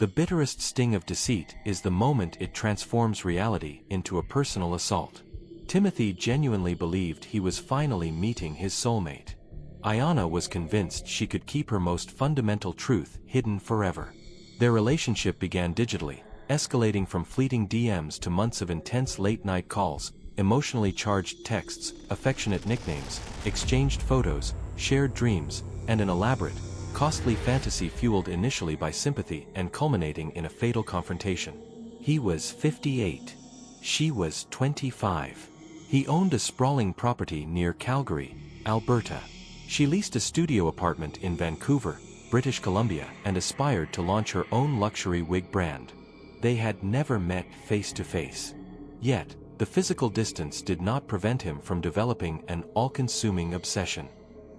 The bitterest sting of deceit is the moment it transforms reality into a personal assault. Timothy genuinely believed he was finally meeting his soulmate. Aiyana was convinced she could keep her most fundamental truth hidden forever. Their relationship began digitally, escalating from fleeting DMs to months of intense late-night calls, emotionally charged texts, affectionate nicknames, exchanged photos, shared dreams, and an elaborate, costly fantasy fueled initially by sympathy and culminating in a fatal confrontation. He was 58. She was 25. He owned a sprawling property near Calgary, Alberta. She leased a studio apartment in Vancouver, British Columbia, and aspired to launch her own luxury wig brand. They had never met face to face. Yet, the physical distance did not prevent him from developing an all-consuming obsession.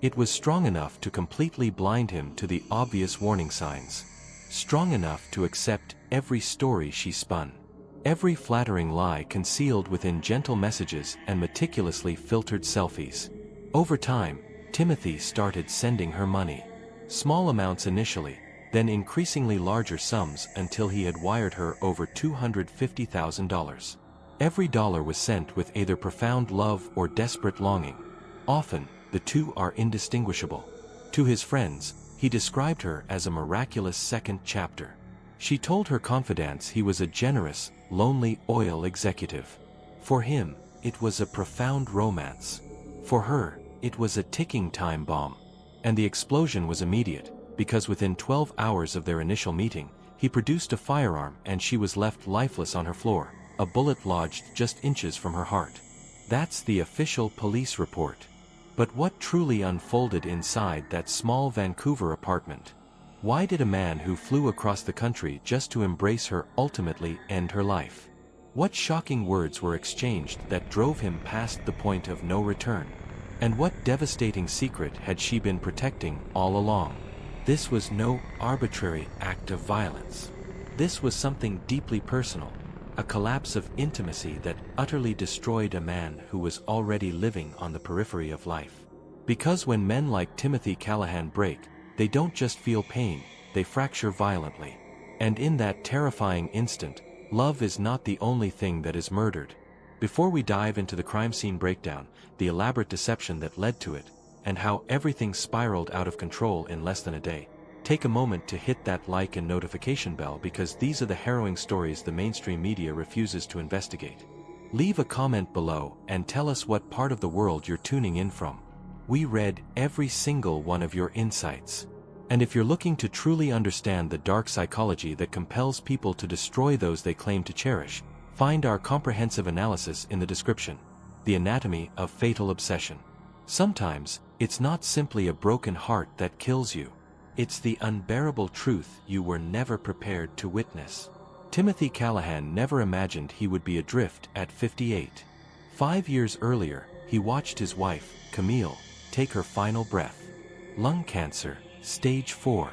It was strong enough to completely blind him to the obvious warning signs. Strong enough to accept every story she spun. Every flattering lie concealed within gentle messages and meticulously filtered selfies. Over time, Timothy started sending her money. Small amounts initially, then increasingly larger sums until he had wired her over $250,000. Every dollar was sent with either profound love or desperate longing. Often, the two are indistinguishable. To his friends, he described her as a miraculous second chapter. She told her confidants he was a generous, lonely oil executive. For him, it was a profound romance. For her, it was a ticking time bomb. And the explosion was immediate, because within 12 hours of their initial meeting, he produced a firearm and she was left lifeless on her floor, a bullet lodged just inches from her heart. That's the official police report. But what truly unfolded inside that small Vancouver apartment? Why did a man who flew across the country just to embrace her ultimately end her life? What shocking words were exchanged that drove him past the point of no return? And what devastating secret had she been protecting all along? This was no arbitrary act of violence. This was something deeply personal, a collapse of intimacy that utterly destroyed a man who was already living on the periphery of life. Because when men like Timothy Callahan break, they don't just feel pain, they fracture violently. And in that terrifying instant, love is not the only thing that is murdered. Before we dive into the crime scene breakdown, the elaborate deception that led to it, and how everything spiraled out of control in less than a day, take a moment to hit that like and notification bell because these are the harrowing stories the mainstream media refuses to investigate. Leave a comment below and tell us what part of the world you're tuning in from. We read every single one of your insights. And if you're looking to truly understand the dark psychology that compels people to destroy those they claim to cherish, find our comprehensive analysis in the description. The Anatomy of Fatal Obsession. Sometimes, it's not simply a broken heart that kills you. It's the unbearable truth you were never prepared to witness. Timothy Callahan never imagined he would be adrift at 58. 5 years earlier, he watched his wife, Camille, take her final breath. Lung cancer, stage 4.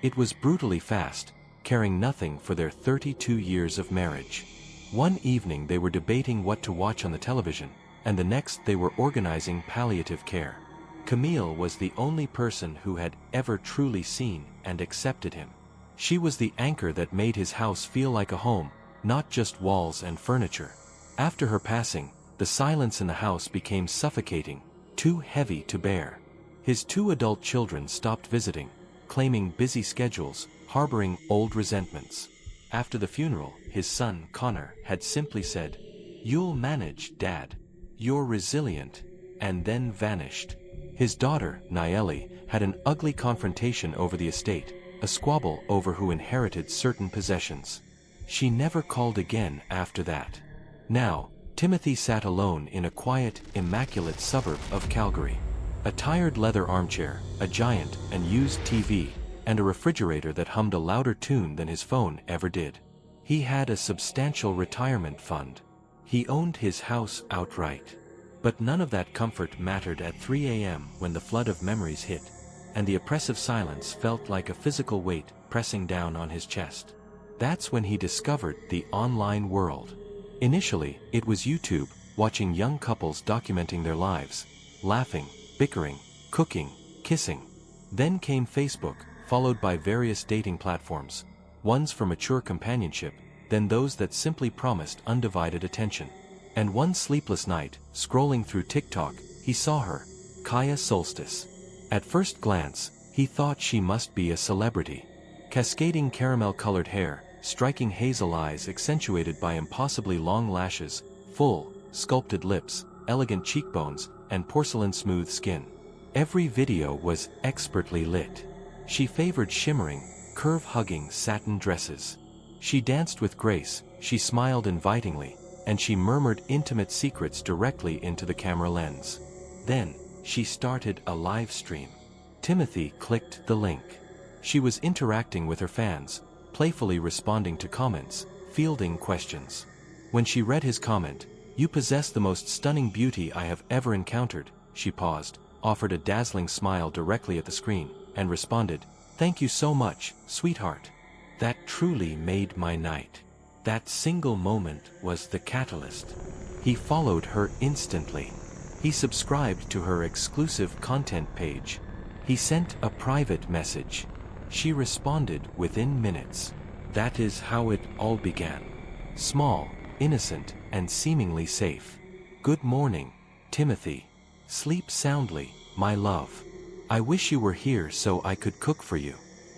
It was brutally fast, caring nothing for their 32 years of marriage. One evening they were debating what to watch on the television, and the next they were organizing palliative care. Camille was the only person who had ever truly seen and accepted him. She was the anchor that made his house feel like a home, not just walls and furniture. After her passing, the silence in the house became suffocating, too heavy to bear. His 2 adult children stopped visiting, claiming busy schedules, harboring old resentments. After the funeral, his son, Connor, had simply said, "You'll manage, Dad. You're resilient," and then vanished. His daughter, Nayeli, had an ugly confrontation over the estate, a squabble over who inherited certain possessions. She never called again after that. Now, Timothy sat alone in a quiet, immaculate suburb of Calgary. A tired leather armchair, a giant and used TV, and a refrigerator that hummed a louder tune than his phone ever did. He had a substantial retirement fund. He owned his house outright. But none of that comfort mattered at 3 a.m. when the flood of memories hit, and the oppressive silence felt like a physical weight pressing down on his chest. That's when he discovered the online world. Initially, it was YouTube, watching young couples documenting their lives, laughing, bickering, cooking, kissing. Then came Facebook, followed by various dating platforms. ones for mature companionship, then those that simply promised undivided attention. And one sleepless night, scrolling through TikTok, he saw her, Kaya Solstice. At first glance, he thought she must be a celebrity. Cascading caramel-colored hair, striking hazel eyes accentuated by impossibly long lashes, full, sculpted lips, elegant cheekbones, and porcelain-smooth skin. Every video was expertly lit. She favored shimmering, curve-hugging satin dresses. She danced with grace, she smiled invitingly, and she murmured intimate secrets directly into the camera lens. Then, she started a live stream. Timothy clicked the link. She was interacting with her fans, playfully responding to comments, fielding questions. When she read his comment, "You possess the most stunning beauty I have ever encountered," she paused, offered a dazzling smile directly at the screen, and responded, "Thank you so much, sweetheart. That truly made my night." That single moment was the catalyst. He followed her instantly. He subscribed to her exclusive content page. He sent a private message. She responded within minutes. That is how it all began. Small, innocent, and seemingly safe. "Good morning, Timothy. Sleep soundly, my love. I wish you were here so I could cook for you."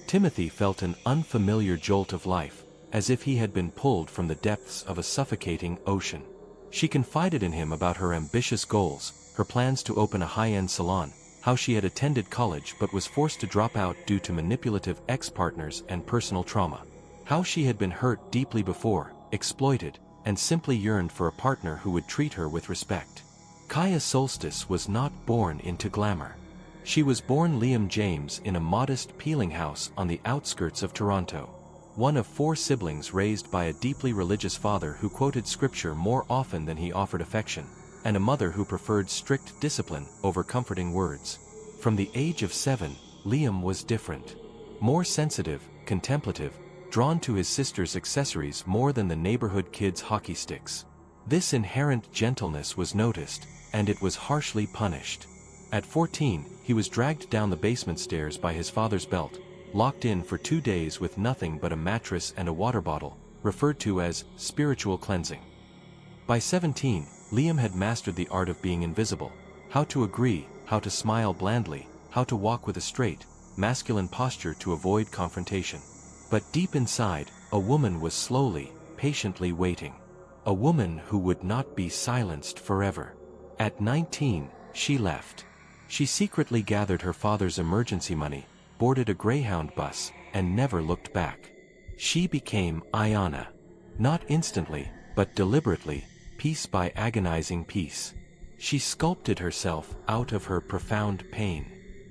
Timothy felt an unfamiliar jolt of life, as if he had been pulled from the depths of a suffocating ocean. She confided in him about her ambitious goals, her plans to open a high-end salon, how she had attended college but was forced to drop out due to manipulative ex-partners and personal trauma. How she had been hurt deeply before, exploited, and simply yearned for a partner who would treat her with respect. Kaya Solstice was not born into glamour. She was born Liam James in a modest peeling house on the outskirts of Toronto. One of 4 siblings raised by a deeply religious father who quoted scripture more often than he offered affection, and a mother who preferred strict discipline over comforting words. From the age of 7, Liam was different. More sensitive, contemplative, drawn to his sister's accessories more than the neighborhood kids' hockey sticks. This inherent gentleness was noticed, and it was harshly punished. At 14, he was dragged down the basement stairs by his father's belt, locked in for 2 days with nothing but a mattress and a water bottle, referred to as spiritual cleansing. By 17, Liam had mastered the art of being invisible, how to agree, how to smile blandly, how to walk with a straight, masculine posture to avoid confrontation. But deep inside, a woman was slowly, patiently waiting. A woman who would not be silenced forever. At 19, she left. She secretly gathered her father's emergency money, boarded a Greyhound bus, and never looked back. She became Aiyana. Not instantly, but deliberately, piece by agonizing piece. She sculpted herself out of her profound pain.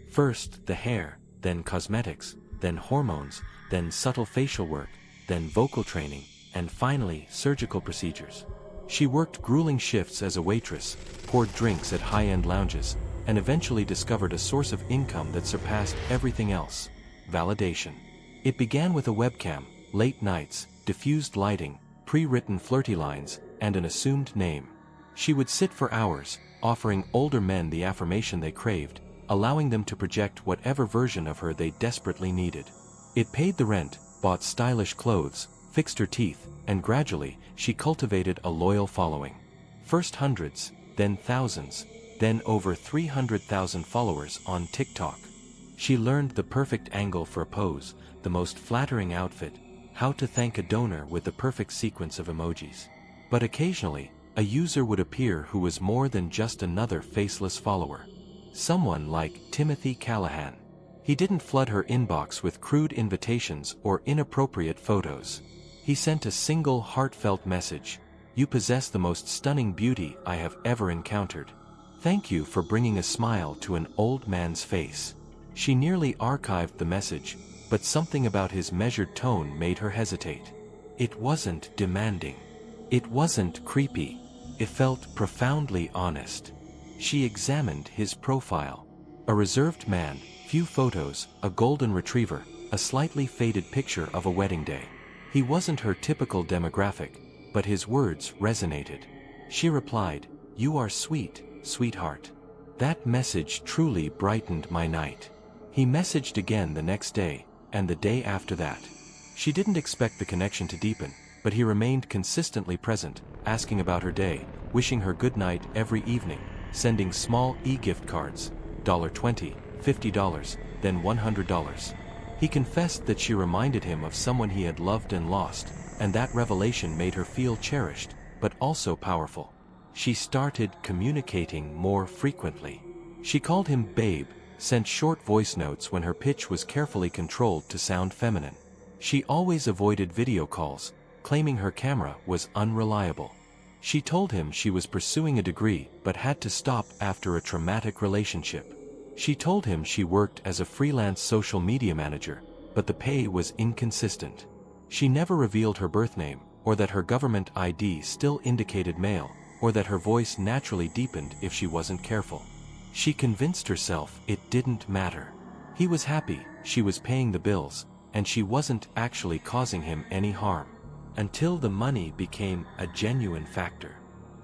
First the hair, then cosmetics, then hormones, then subtle facial work, then vocal training, and finally surgical procedures. She worked grueling shifts as a waitress, poured drinks at high-end lounges, and eventually discovered a source of income that surpassed everything else: validation. It began with a webcam, late nights, diffused lighting, pre-written flirty lines, and an assumed name. She would sit for hours, offering older men the affirmation they craved, allowing them to project whatever version of her they desperately needed. It paid the rent, bought stylish clothes, fixed her teeth, and gradually, she cultivated a loyal following. First hundreds, then thousands, then over 300,000 followers on TikTok. She learned the perfect angle for a pose, the most flattering outfit, how to thank a donor with the perfect sequence of emojis. But occasionally, a user would appear who was more than just another faceless follower. Someone like Timothy Callahan. He didn't flood her inbox with crude invitations or inappropriate photos. He sent a single heartfelt message: "You possess the most stunning beauty I have ever encountered. Thank you for bringing a smile to an old man's face." She nearly archived the message, but something about his measured tone made her hesitate. It wasn't demanding. It wasn't creepy. It felt profoundly honest. She examined his profile. A reserved man, few photos, a golden retriever, a slightly faded picture of a wedding day. He wasn't her typical demographic, but his words resonated. She replied, "You are sweet, sweetheart." That message truly brightened my night. He messaged again the next day, and the day after that. She didn't expect the connection to deepen, but he remained consistently present, asking about her day, wishing her good night every evening, sending small e-gift cards, $20, $50, then $100. He confessed that she reminded him of someone he had loved and lost, and that revelation made her feel cherished, but also powerful. She started communicating more frequently. She called him babe, sent short voice notes when her pitch was carefully controlled to sound feminine. She always avoided video calls, claiming her camera was unreliable. She told him she was pursuing a degree but had to stop after a traumatic relationship. She told him she worked as a freelance social media manager, but the pay was inconsistent. She never revealed her birth name, or that her government ID still indicated male, or that her voice naturally deepened if she wasn't careful. She convinced herself it didn't matter. He was happy, she was paying the bills, and she wasn't actually causing him any harm. Until the money became a genuine factor.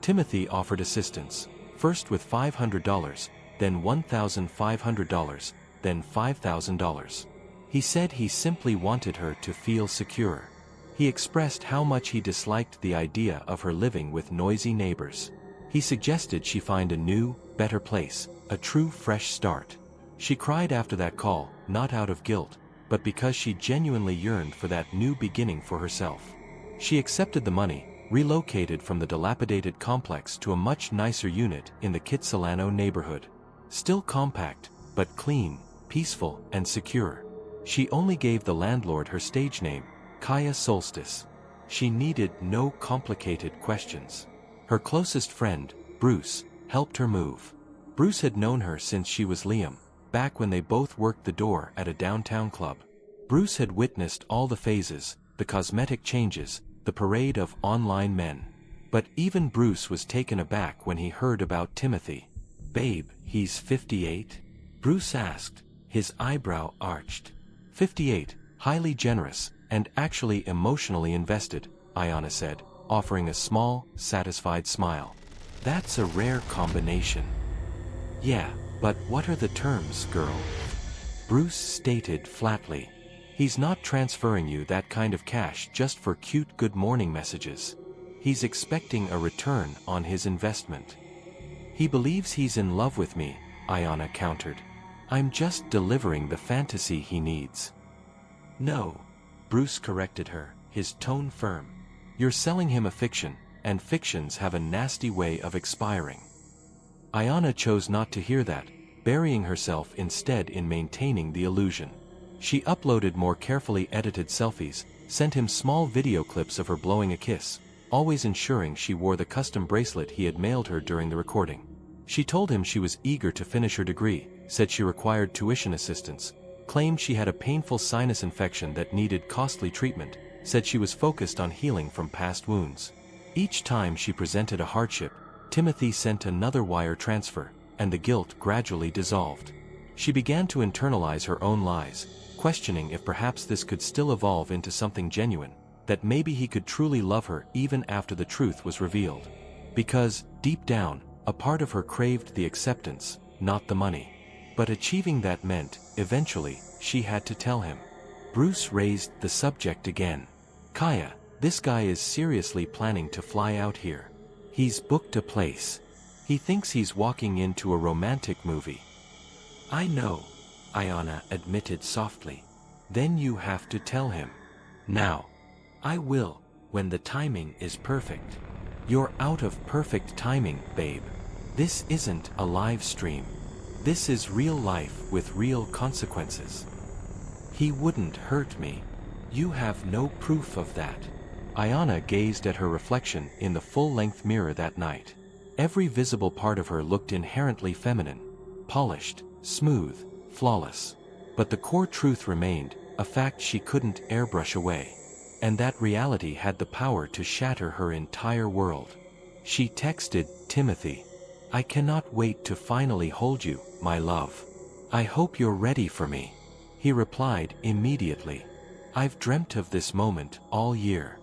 Timothy offered assistance, first with $500, then $1,500, then $5,000. He said he simply wanted her to feel secure. He expressed how much he disliked the idea of her living with noisy neighbors. He suggested she find a new, better place, a true fresh start. She cried after that call, not out of guilt, but because she genuinely yearned for that new beginning for herself. She accepted the money, relocated from the dilapidated complex to a much nicer unit in the Kitsilano neighborhood. Still compact, but clean, peaceful, and secure. She only gave the landlord her stage name, Kaya Solstice. She needed no complicated questions. Her closest friend, Bruce, helped her move. Bruce had known her since she was Liam, back when they both worked the door at a downtown club. Bruce had witnessed all the phases, the cosmetic changes, the parade of online men. But even Bruce was taken aback when he heard about Timothy. "Babe, he's 58? Bruce asked, his eyebrow arched. 58, highly generous, and actually emotionally invested, Aiyana said, offering a small, satisfied smile. That's a rare combination. Yeah, but what are the terms, girl? Bruce stated flatly. He's not transferring you that kind of cash just for cute good morning messages. He's expecting a return on his investment. He believes he's in love with me, Aiyana countered. I'm just delivering the fantasy he needs. No, Bruce corrected her, his tone firm. You're selling him a fiction, and fictions have a nasty way of expiring. Aiyana chose not to hear that, burying herself instead in maintaining the illusion. She uploaded more carefully edited selfies, sent him small video clips of her blowing a kiss, always ensuring she wore the custom bracelet he had mailed her during the recording. She told him she was eager to finish her degree, said she required tuition assistance, claimed she had a painful sinus infection that needed costly treatment, said she was focused on healing from past wounds. Each time she presented a hardship, Timothy sent another wire transfer, and the guilt gradually dissolved. She began to internalize her own lies, questioning if perhaps this could still evolve into something genuine, that maybe he could truly love her even after the truth was revealed. Because, deep down, a part of her craved the acceptance, not the money. But achieving that meant, eventually, she had to tell him. Bruce raised the subject again. Kaya, this guy is seriously planning to fly out here. He's booked a place. He thinks he's walking into a romantic movie. I know, Aiyana admitted softly. Then you have to tell him. Now. I will, when the timing is perfect. You're out of perfect timing, babe. This isn't a live stream. This is real life with real consequences. He wouldn't hurt me. You have no proof of that. Aiyana gazed at her reflection in the full-length mirror that night. Every visible part of her looked inherently feminine, polished, smooth, flawless. But the core truth remained, a fact she couldn't airbrush away. And that reality had the power to shatter her entire world. She texted Timothy. I cannot wait to finally hold you, my love. I hope you're ready for me. He replied immediately. I've dreamt of this moment all year.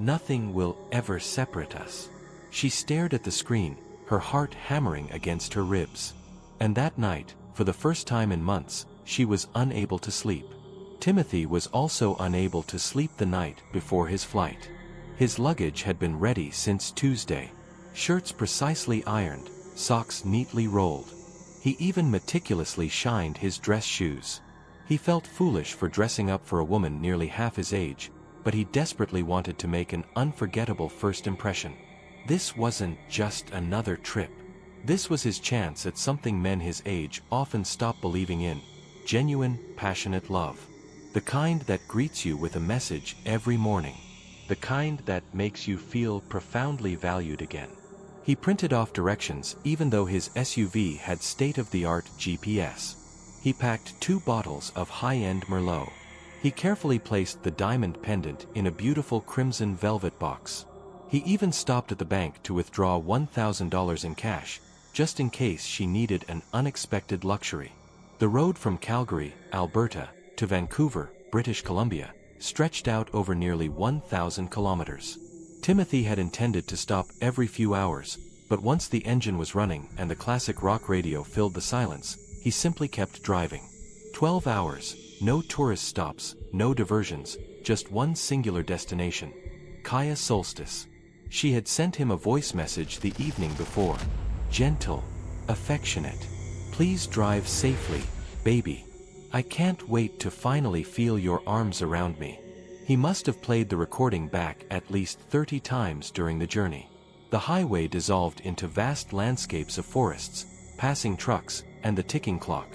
Nothing will ever separate us. She stared at the screen, her heart hammering against her ribs. And that night, for the first time in months, she was unable to sleep. Timothy was also unable to sleep the night before his flight. His luggage had been ready since Tuesday. Shirts precisely ironed, socks neatly rolled. He even meticulously shined his dress shoes. He felt foolish for dressing up for a woman nearly half his age, but he desperately wanted to make an unforgettable first impression. This wasn't just another trip. This was his chance at something men his age often stop believing in: genuine, passionate love. The kind that greets you with a message every morning. The kind that makes you feel profoundly valued again. He printed off directions even though his SUV had state-of-the-art GPS. He packed 2 bottles of high-end Merlot. He carefully placed the diamond pendant in a beautiful crimson velvet box. He even stopped at the bank to withdraw $1,000 in cash, just in case she needed an unexpected luxury. The road from Calgary, Alberta, to Vancouver, British Columbia, stretched out over nearly 1,000 kilometers. Timothy had intended to stop every few hours, but once the engine was running and the classic rock radio filled the silence, he simply kept driving. 12 hours, no tourist stops, no diversions, just one singular destination: Kaya Solstice. She had sent him a voice message the evening before. Gentle, affectionate. Please drive safely, baby. I can't wait to finally feel your arms around me. He must have played the recording back at least 30 times during the journey. The highway dissolved into vast landscapes of forests, passing trucks, and the ticking clock.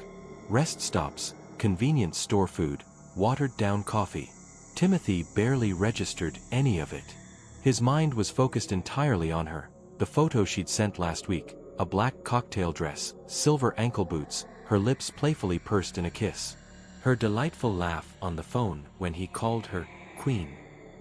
Rest stops, convenience store food, watered-down coffee. Timothy barely registered any of it. His mind was focused entirely on her, the photo she'd sent last week, a black cocktail dress, silver ankle boots, her lips playfully pursed in a kiss. Her delightful laugh on the phone when he called her Queen.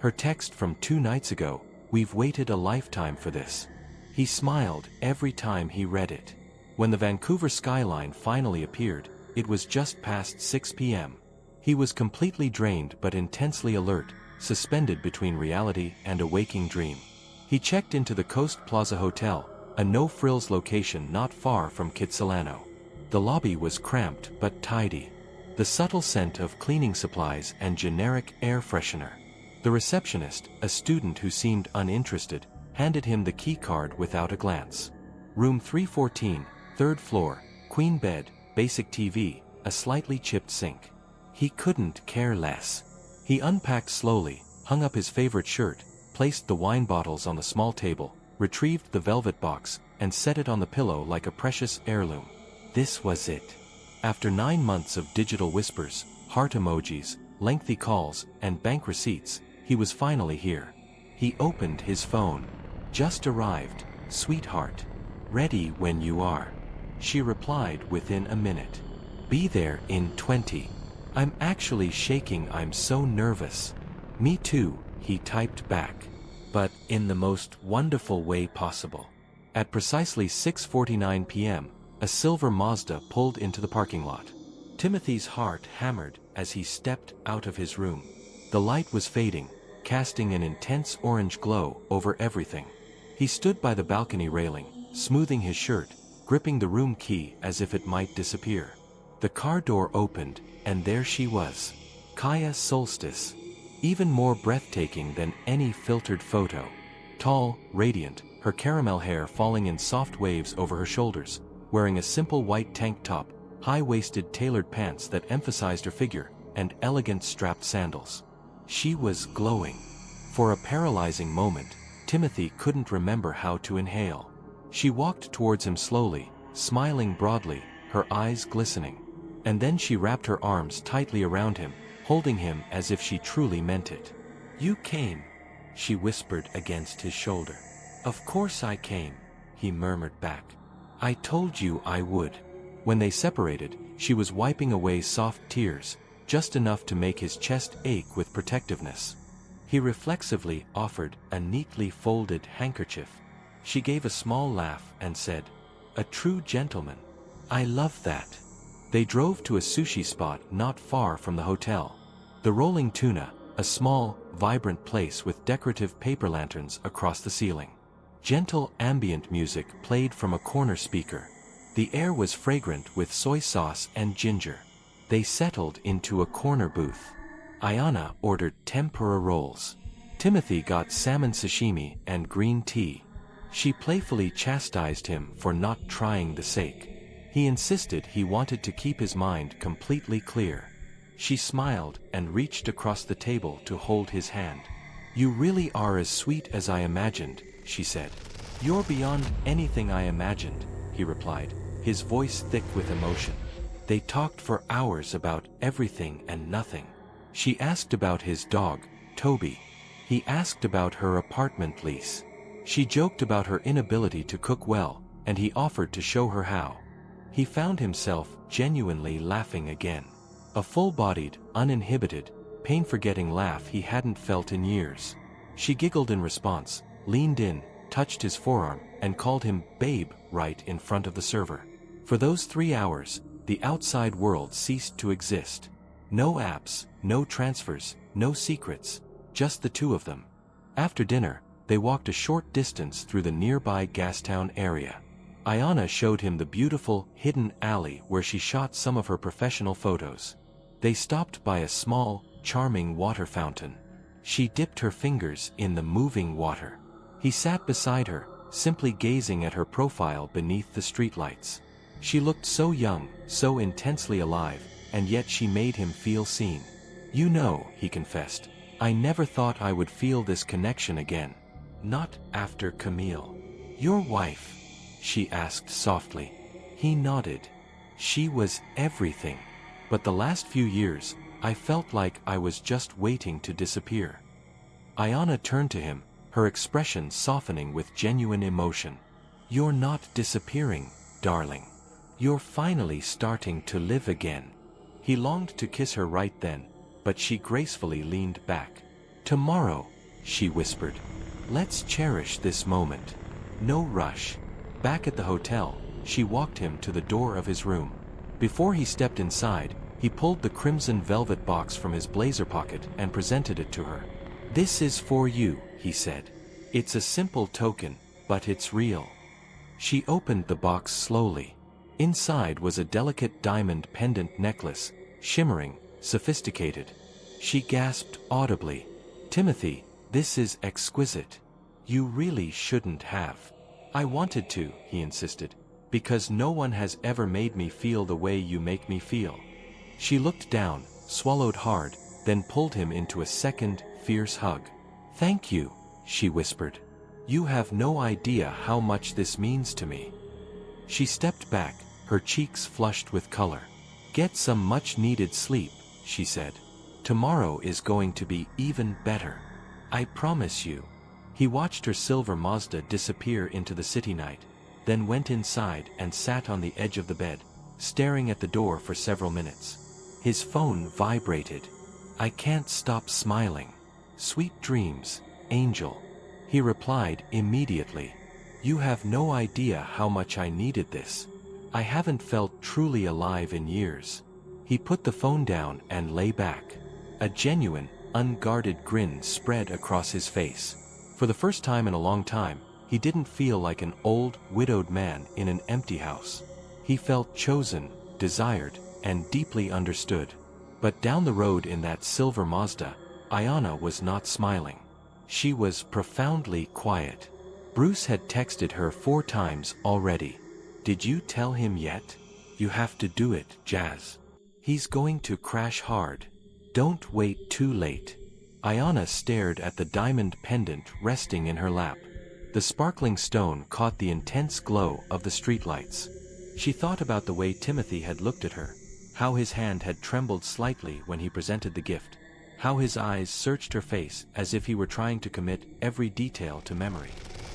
Her text from 2 nights ago: "We've waited a lifetime for this." He smiled every time he read it. When the Vancouver skyline finally appeared, it was just past 6 p.m. He was completely drained but intensely alert, suspended between reality and a waking dream. He checked into the Coast Plaza Hotel, a no-frills location not far from Kitsilano. The lobby was cramped but tidy. The subtle scent of cleaning supplies and generic air freshener. The receptionist, a student who seemed uninterested, handed him the key card without a glance. Room 314, 3rd floor, queen bed, basic TV, a slightly chipped sink. He couldn't care less. He unpacked slowly, hung up his favorite shirt, placed the wine bottles on the small table, retrieved the velvet box, and set it on the pillow like a precious heirloom. This was it. After 9 months of digital whispers, heart emojis, lengthy calls, and bank receipts, he was finally here. He opened his phone. "Just arrived, sweetheart. Ready when you are." She replied within a minute. "Be there in 20. I'm actually shaking, I'm so nervous." "Me too," he typed back. But in the most wonderful way possible. At precisely 6:49 p.m., a silver Mazda pulled into the parking lot. Timothy's heart hammered as he stepped out of his room. The light was fading, casting an intense orange glow over everything. He stood by the balcony railing, smoothing his shirt, gripping the room key as if it might disappear. The car door opened, and there she was. Kaya Solstice. Even more breathtaking than any filtered photo. Tall, radiant, her caramel hair falling in soft waves over her shoulders, wearing a simple white tank top, high-waisted tailored pants that emphasized her figure, and elegant strapped sandals. She was glowing. For a paralyzing moment, Timothy couldn't remember how to inhale. She walked towards him slowly, smiling broadly, her eyes glistening. And then she wrapped her arms tightly around him, holding him as if she truly meant it. "You came," she whispered against his shoulder. "Of course I came," he murmured back. "I told you I would." When they separated, she was wiping away soft tears, just enough to make his chest ache with protectiveness. He reflexively offered a neatly folded handkerchief. She gave a small laugh and said, "A true gentleman. I love that." They drove to a sushi spot not far from the hotel. The Rolling Tuna, a small, vibrant place with decorative paper lanterns across the ceiling. Gentle ambient music played from a corner speaker. The air was fragrant with soy sauce and ginger. They settled into a corner booth. Aiyana ordered tempura rolls. Timothy got salmon sashimi and green tea. She playfully chastised him for not trying the steak. He insisted he wanted to keep his mind completely clear. She smiled and reached across the table to hold his hand. "You really are as sweet as I imagined," she said. "You're beyond anything I imagined," he replied, his voice thick with emotion. They talked for hours about everything and nothing. She asked about his dog, Toby. He asked about her apartment lease. She joked about her inability to cook well, and he offered to show her how. He found himself genuinely laughing again. A full-bodied, uninhibited, pain-forgetting laugh he hadn't felt in years. She giggled in response, leaned in, touched his forearm, and called him babe right in front of the server. For those 3 hours, the outside world ceased to exist. No apps, no transfers, no secrets, just the two of them. After dinner, they walked a short distance through the nearby Gastown area. Aiyana showed him the beautiful, hidden alley where she shot some of her professional photos. They stopped by a small, charming water fountain. She dipped her fingers in the moving water. He sat beside her, simply gazing at her profile beneath the streetlights. She looked so young, so intensely alive, and yet she made him feel seen. "You know," he confessed, "I never thought I would feel this connection again. Not after Camille." "Your wife?" she asked softly. He nodded. "She was everything. But the last few years, I felt like I was just waiting to disappear." Aiyana turned to him, her expression softening with genuine emotion. "You're not disappearing, darling. You're finally starting to live again." He longed to kiss her right then, but she gracefully leaned back. "Tomorrow," she whispered. "Let's cherish this moment. No rush." Back at the hotel, she walked him to the door of his room. Before he stepped inside, he pulled the crimson velvet box from his blazer pocket and presented it to her. "This is for you," he said. "It's a simple token, but it's real." She opened the box slowly. Inside was a delicate diamond pendant necklace, shimmering, sophisticated. She gasped audibly. "Timothy, this is exquisite. You really shouldn't have." "I wanted to," he insisted, "because no one has ever made me feel the way you make me feel." She looked down, swallowed hard, then pulled him into a second, fierce hug. "Thank you," she whispered. "You have no idea how much this means to me." She stepped back, her cheeks flushed with color. "Get some much-needed sleep," she said. "Tomorrow is going to be even better. I promise you." He watched her silver Mazda disappear into the city night, then went inside and sat on the edge of the bed, staring at the door for several minutes. His phone vibrated. "I can't stop smiling. Sweet dreams, angel." He replied immediately. "You have no idea how much I needed this. I haven't felt truly alive in years." He put the phone down and lay back. A genuine, unguarded grin spread across his face. For the first time in a long time, he didn't feel like an old, widowed man in an empty house. He felt chosen, desired, and deeply understood. But down the road in that silver Mazda, Aiyana was not smiling. She was profoundly quiet. Bruce had texted her 4 times already. "Did you tell him yet? You have to do it, Jazz. He's going to crash hard. Don't wait too late." Aiyana stared at the diamond pendant resting in her lap. The sparkling stone caught the intense glow of the streetlights. She thought about the way Timothy had looked at her, how his hand had trembled slightly when he presented the gift, how his eyes searched her face as if he were trying to commit every detail to memory.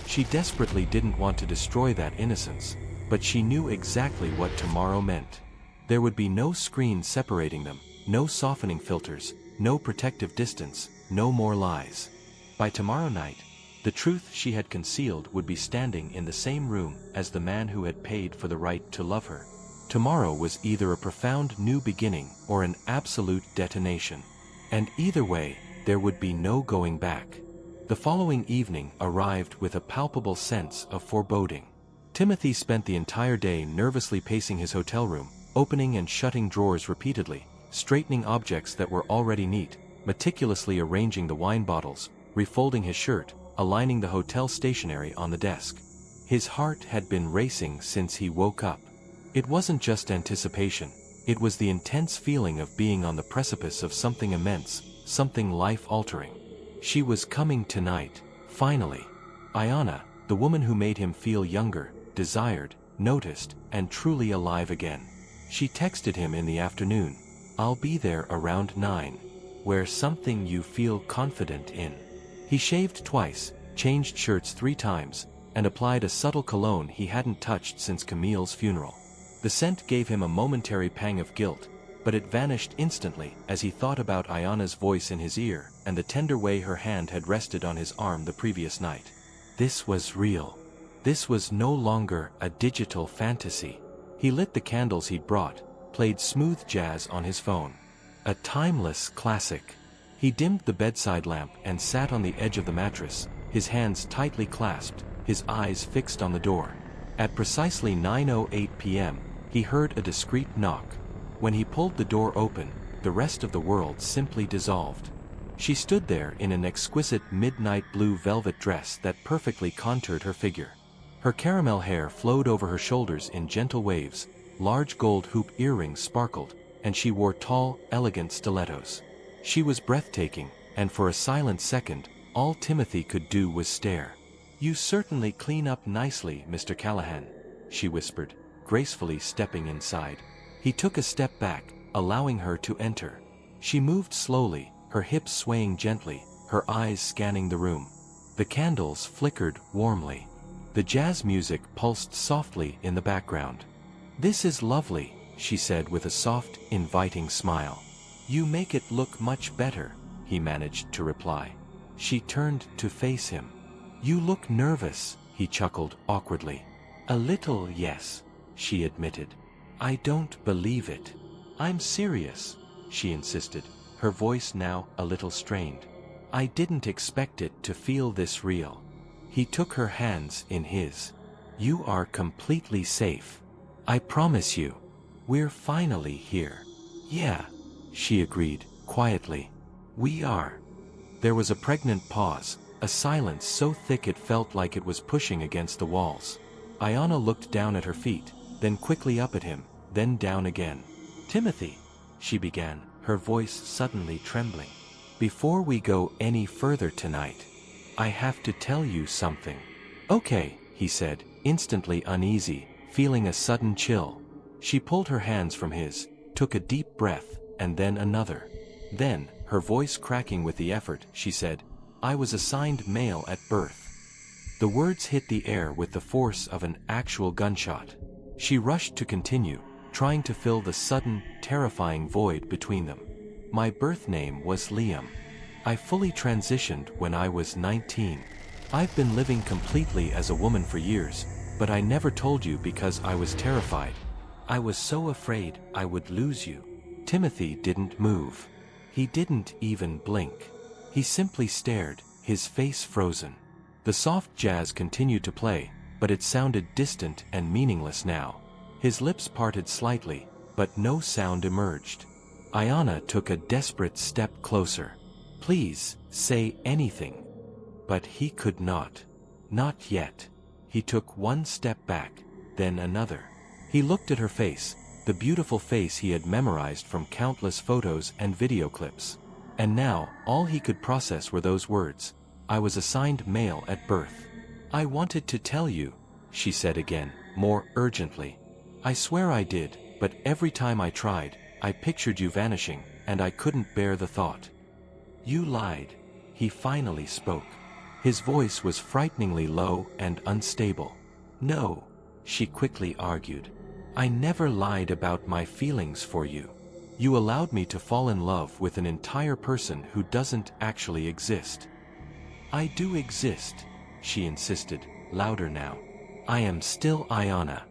She desperately didn't want to destroy that innocence, but she knew exactly what tomorrow meant. There would be no screen separating them, no softening filters, no protective distance, no more lies. By tomorrow night, the truth she had concealed would be standing in the same room as the man who had paid for the right to love her. Tomorrow was either a profound new beginning or an absolute detonation. And either way, there would be no going back. The following evening arrived with a palpable sense of foreboding. Timothy spent the entire day nervously pacing his hotel room, opening and shutting drawers repeatedly, straightening objects that were already neat, meticulously arranging the wine bottles, refolding his shirt, aligning the hotel stationery on the desk. His heart had been racing since he woke up. It wasn't just anticipation, it was the intense feeling of being on the precipice of something immense, something life-altering. She was coming tonight, finally. Aiyana, the woman who made him feel younger, desired, noticed, and truly alive again. She texted him in the afternoon, "I'll be there around 9. Wear something you feel confident in." He shaved twice, changed shirts 3 times, and applied a subtle cologne he hadn't touched since Camille's funeral. The scent gave him a momentary pang of guilt, but it vanished instantly as he thought about Aiyana's voice in his ear and the tender way her hand had rested on his arm the previous night. This was real. This was no longer a digital fantasy. He lit the candles he'd brought, played smooth jazz on his phone. A timeless classic. He dimmed the bedside lamp and sat on the edge of the mattress, his hands tightly clasped, his eyes fixed on the door. At precisely 9:08 p.m., he heard a discreet knock. When he pulled the door open, the rest of the world simply dissolved. She stood there in an exquisite midnight blue velvet dress that perfectly contoured her figure. Her caramel hair flowed over her shoulders in gentle waves, large gold hoop earrings sparkled, and she wore tall, elegant stilettos. She was breathtaking, and for a silent second, all Timothy could do was stare. "You certainly clean up nicely, Mr. Callahan," she whispered, gracefully stepping inside. He took a step back, allowing her to enter. She moved slowly, her hips swaying gently, her eyes scanning the room. The candles flickered warmly. The jazz music pulsed softly in the background. "This is lovely," she said with a soft, inviting smile. "You make it look much better," he managed to reply. She turned to face him. "You look nervous," he chuckled awkwardly. "A little, yes," she admitted. "I don't believe it." "I'm serious," she insisted, her voice now a little strained. "I didn't expect it to feel this real." He took her hands in his. "You are completely safe. I promise you. We're finally here." "Yeah," she agreed, quietly. "We are." There was a pregnant pause, a silence so thick it felt like it was pushing against the walls. Aiyana looked down at her feet, then quickly up at him, then down again. "Timothy," she began, her voice suddenly trembling. "Before we go any further tonight, I have to tell you something." "Okay," he said, instantly uneasy, feeling a sudden chill. She pulled her hands from his, took a deep breath, and then another. Then, her voice cracking with the effort, she said, "I was assigned male at birth." The words hit the air with the force of an actual gunshot. She rushed to continue, trying to fill the sudden, terrifying void between them. "My birth name was Liam. I fully transitioned when I was 19. I've been living completely as a woman for years, but I never told you because I was terrified. I was so afraid I would lose you." Timothy didn't move. He didn't even blink. He simply stared, his face frozen. The soft jazz continued to play, but it sounded distant and meaningless now. His lips parted slightly, but no sound emerged. Aiyana took a desperate step closer. "Please, say anything." But he could not. Not yet. He took one step back, then another. He looked at her face, the beautiful face he had memorized from countless photos and video clips. And now, all he could process were those words, "I was assigned male at birth." "I wanted to tell you," she said again, more urgently. "I swear I did, but every time I tried, I pictured you vanishing, and I couldn't bear the thought." "You lied," he finally spoke. His voice was frighteningly low and unstable. "No," she quickly argued. "I never lied about my feelings for you. You allowed me to fall in love with an entire person who doesn't actually exist." "I do exist," she insisted, louder now. "I am still Aiyana.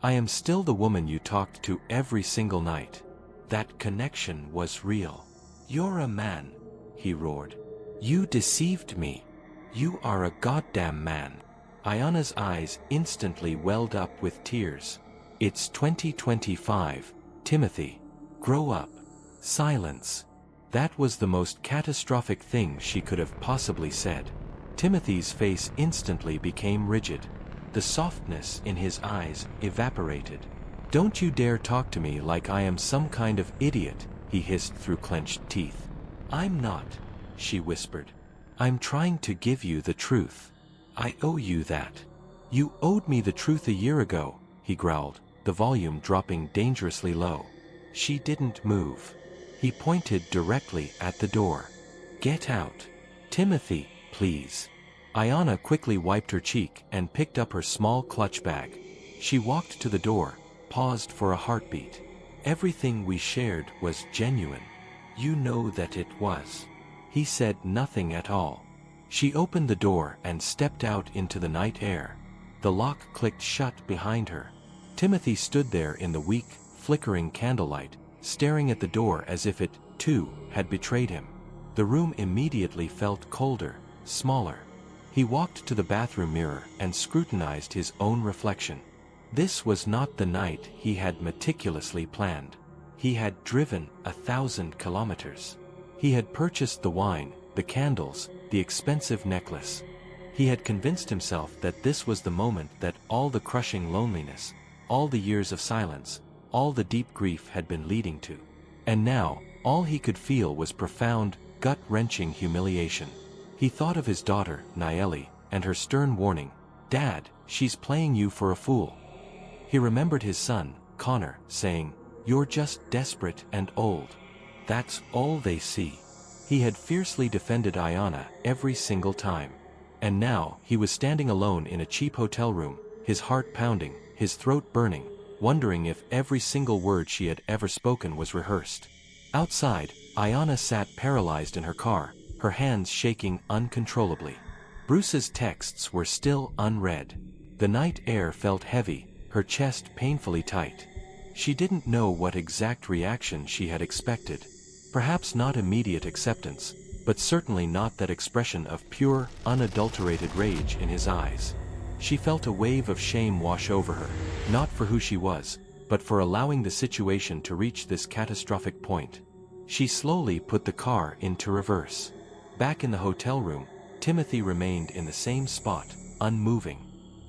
I am still the woman you talked to every single night. That connection was real." "You're a man," he roared. "You deceived me. You are a goddamn man." Aiyana's eyes instantly welled up with tears. "It's 2025, Timothy, grow up. Silence. That was the most catastrophic thing she could have possibly said. Timothy's face instantly became rigid. The softness in his eyes evaporated. Don't you dare talk to me like I am some kind of idiot, he hissed through clenched teeth. I'm not, she whispered. I'm trying to give you the truth. I owe you that. You owed me the truth a year ago, he growled, the volume dropping dangerously low. She didn't move. He pointed directly at the door. Get out. Timothy, please. Aiyana quickly wiped her cheek and picked up her small clutch bag. She walked to the door, paused for a heartbeat. Everything we shared was genuine. You know that it was. He said nothing at all. She opened the door and stepped out into the night air. The lock clicked shut behind her. Timothy stood there in the weak, flickering candlelight, staring at the door as if it, too, had betrayed him. The room immediately felt colder, smaller. He walked to the bathroom mirror and scrutinized his own reflection. This was not the night he had meticulously planned. He had driven 1,000 kilometers. He had purchased the wine, the candles, the expensive necklace. He had convinced himself that this was the moment that all the crushing loneliness, all the years of silence, all the deep grief had been leading to. And now, all he could feel was profound, gut-wrenching humiliation. He thought of his daughter, Nayeli, and her stern warning, "Dad, she's playing you for a fool." He remembered his son, Connor, saying, "You're just desperate and old. That's all they see." He had fiercely defended Aiyana every single time. And now, he was standing alone in a cheap hotel room, his heart pounding, his throat burning, wondering if every single word she had ever spoken was rehearsed. Outside, Aiyana sat paralyzed in her car, her hands shaking uncontrollably. Bruce's texts were still unread. The night air felt heavy, her chest painfully tight. She didn't know what exact reaction she had expected. Perhaps not immediate acceptance, but certainly not that expression of pure, unadulterated rage in his eyes. She felt a wave of shame wash over her, not for who she was, but for allowing the situation to reach this catastrophic point. She slowly put the car into reverse. Back in the hotel room, Timothy remained in the same spot, unmoving.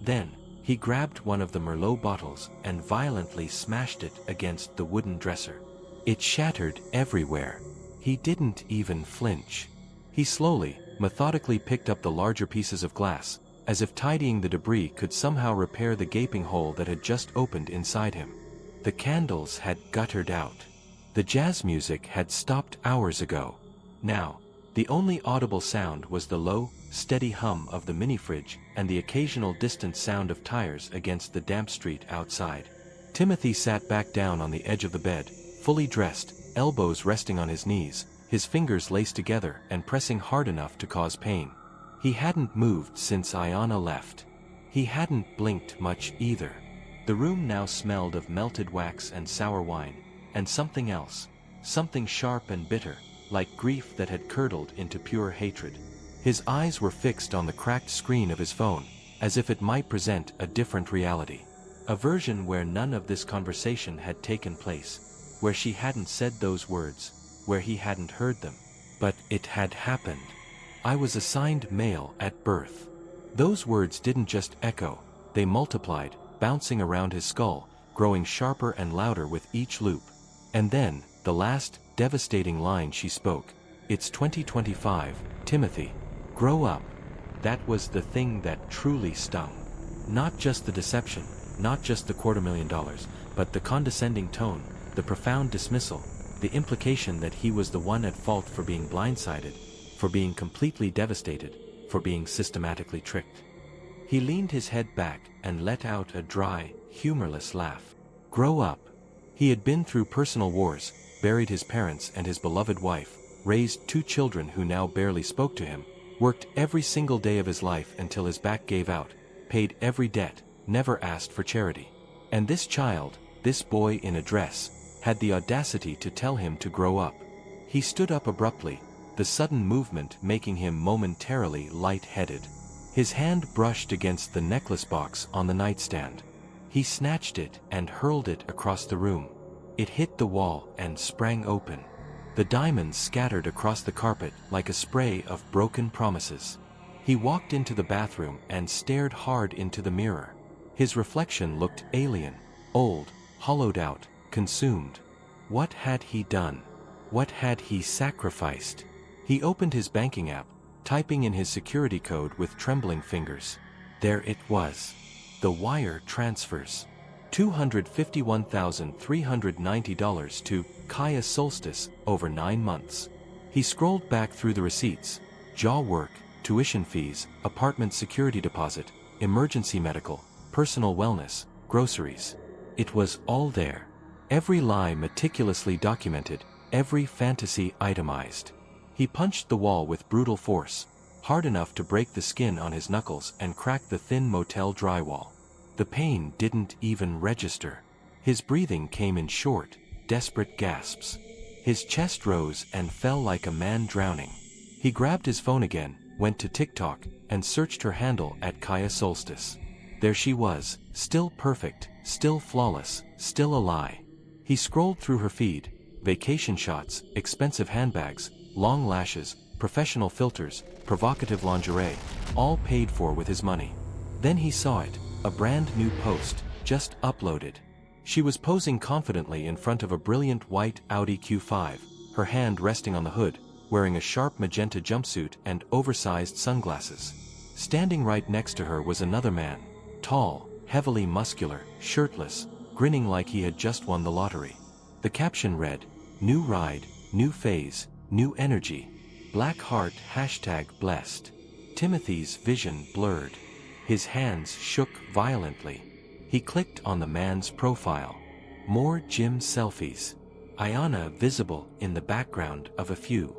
Then, he grabbed one of the Merlot bottles and violently smashed it against the wooden dresser. It shattered everywhere. He didn't even flinch. He slowly, methodically picked up the larger pieces of glass, as if tidying the debris could somehow repair the gaping hole that had just opened inside him. The candles had guttered out. The jazz music had stopped hours ago. Now, the only audible sound was the low, steady hum of the mini-fridge and the occasional distant sound of tires against the damp street outside. Timothy sat back down on the edge of the bed, fully dressed, elbows resting on his knees, his fingers laced together and pressing hard enough to cause pain. He hadn't moved since Aiyana left. He hadn't blinked much either. The room now smelled of melted wax and sour wine, and something else, something sharp and bitter, like grief that had curdled into pure hatred. His eyes were fixed on the cracked screen of his phone, as if it might present a different reality. A version where none of this conversation had taken place, where she hadn't said those words, where he hadn't heard them. But it had happened. "I was assigned male at birth." Those words didn't just echo, they multiplied, bouncing around his skull, growing sharper and louder with each loop. And then, the last, devastating line she spoke, "It's 2025, Timothy. Grow up." That was the thing that truly stung. Not just the deception, not just the $250,000, but the condescending tone, the profound dismissal, the implication that he was the one at fault for being blindsided, for being completely devastated, for being systematically tricked. He leaned his head back and let out a dry, humorless laugh. Grow up. He had been through personal wars, buried his parents and his beloved wife, raised 2 children who now barely spoke to him, worked every single day of his life until his back gave out, paid every debt, never asked for charity. And this child, this boy in a dress, had the audacity to tell him to grow up. He stood up abruptly, the sudden movement making him momentarily light-headed. His hand brushed against the necklace box on the nightstand. He snatched it and hurled it across the room. It hit the wall and sprang open. The diamonds scattered across the carpet like a spray of broken promises. He walked into the bathroom and stared hard into the mirror. His reflection looked alien, old, hollowed out, consumed. What had he done? What had he sacrificed? He opened his banking app, typing in his security code with trembling fingers. There it was. The wire transfers. $251,390 to Kaya Solstice over 9 months. He scrolled back through the receipts. Jaw work, tuition fees, apartment security deposit, emergency medical, personal wellness, groceries. It was all there. Every lie meticulously documented, every fantasy itemized. He punched the wall with brutal force, hard enough to break the skin on his knuckles and crack the thin motel drywall. The pain didn't even register. His breathing came in short, desperate gasps. His chest rose and fell like a man drowning. He grabbed his phone again, went to TikTok, and searched her handle at Kaya Solstice. There she was, still perfect, still flawless, still a lie. He scrolled through her feed, vacation shots, expensive handbags, long lashes, professional filters, provocative lingerie, all paid for with his money. Then he saw it, a brand new post, just uploaded. She was posing confidently in front of a brilliant white Audi Q5, her hand resting on the hood, wearing a sharp magenta jumpsuit and oversized sunglasses. Standing right next to her was another man, tall, heavily muscular, shirtless, grinning like he had just won the lottery. The caption read, "New ride, new phase, new energy. Black heart #blessed." Timothy's vision blurred. His hands shook violently. He clicked on the man's profile. More gym selfies. Aiyana visible in the background of a few.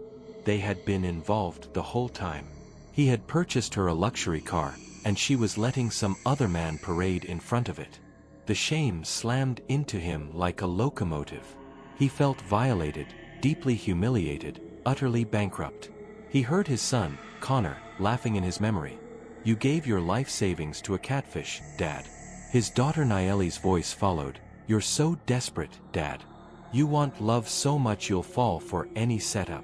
They had been involved the whole time. He had purchased her a luxury car, and she was letting some other man parade in front of it. The shame slammed into him like a locomotive. He felt violated, deeply humiliated, utterly bankrupt. He heard his son, Connor, laughing in his memory. "You gave your life savings to a catfish, Dad." His daughter Nayeli's voice followed. "You're so desperate, Dad. You want love so much you'll fall for any setup."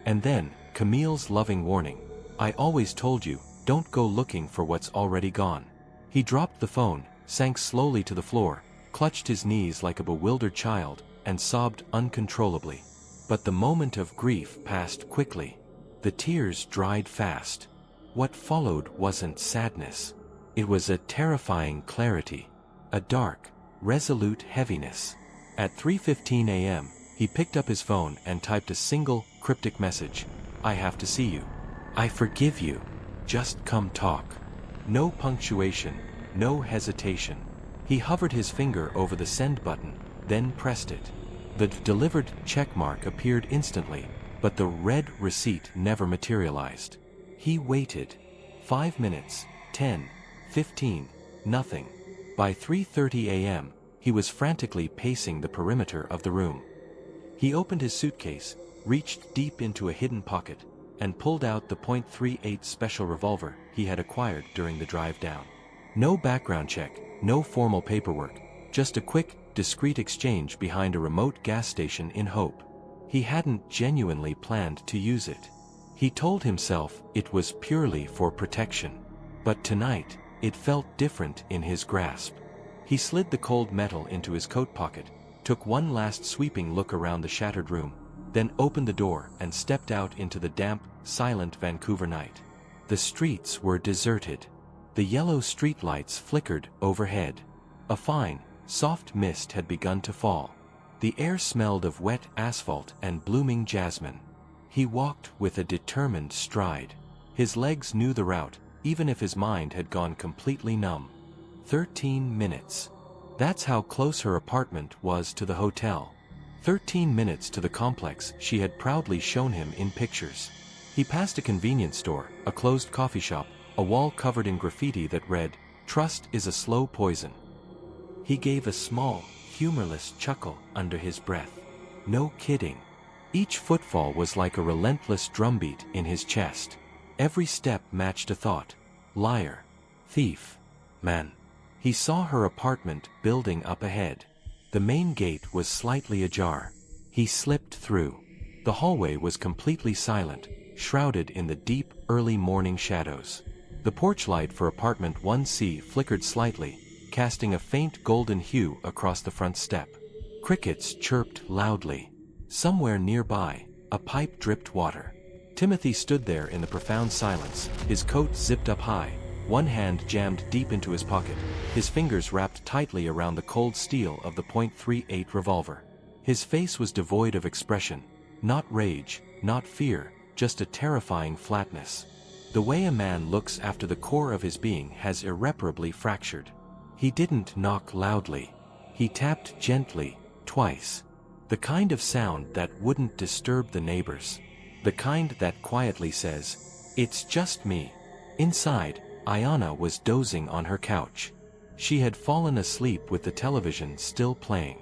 And then, Camille's loving warning. "I always told you, don't go looking for what's already gone." He dropped the phone, sank slowly to the floor, clutched his knees like a bewildered child, and sobbed uncontrollably. But the moment of grief passed quickly. The tears dried fast. What followed wasn't sadness. It was a terrifying clarity. A dark, resolute heaviness. At 3:15 a.m., he picked up his phone and typed a single, cryptic message. "I have to see you. I forgive you. Just come talk." No punctuation, no hesitation. He hovered his finger over the send button, then pressed it. The delivered checkmark appeared instantly, but the red receipt never materialized. He waited. 5 minutes, 10, 15, nothing. By 3:30 a.m., he was frantically pacing the perimeter of the room. He opened his suitcase, reached deep into a hidden pocket, and pulled out the .38 special revolver he had acquired during the drive down. No background check, no formal paperwork, just a quick, discreet exchange behind a remote gas station in Hope. He hadn't genuinely planned to use it. He told himself it was purely for protection. But tonight, it felt different in his grasp. He slid the cold metal into his coat pocket, took one last sweeping look around the shattered room, then opened the door and stepped out into the damp, silent Vancouver night. The streets were deserted. The yellow streetlights flickered overhead. A fine, soft mist had begun to fall. The air smelled of wet asphalt and blooming jasmine. He walked with a determined stride. His legs knew the route, even if his mind had gone completely numb. 13 minutes. That's how close her apartment was to the hotel. 13 minutes to the complex she had proudly shown him in pictures. He passed a convenience store, a closed coffee shop, a wall covered in graffiti that read, "Trust is a slow poison." He gave a small, humorless chuckle under his breath. No kidding. Each footfall was like a relentless drumbeat in his chest. Every step matched a thought. Liar. Thief. Man. He saw her apartment building up ahead. The main gate was slightly ajar. He slipped through. The hallway was completely silent, shrouded in the deep, early morning shadows. The porch light for apartment 1C flickered slightly, casting a faint golden hue across the front step. Crickets chirped loudly. Somewhere nearby, a pipe dripped water. Timothy stood there in the profound silence, his coat zipped up high, one hand jammed deep into his pocket, his fingers wrapped tightly around the cold steel of the .38 revolver. His face was devoid of expression, not rage, not fear, just a terrifying flatness. The way a man looks after the core of his being has irreparably fractured. He didn't knock loudly. He tapped gently, twice. The kind of sound that wouldn't disturb the neighbors. The kind that quietly says, "It's just me." Inside, Aiyana was dozing on her couch. She had fallen asleep with the television still playing.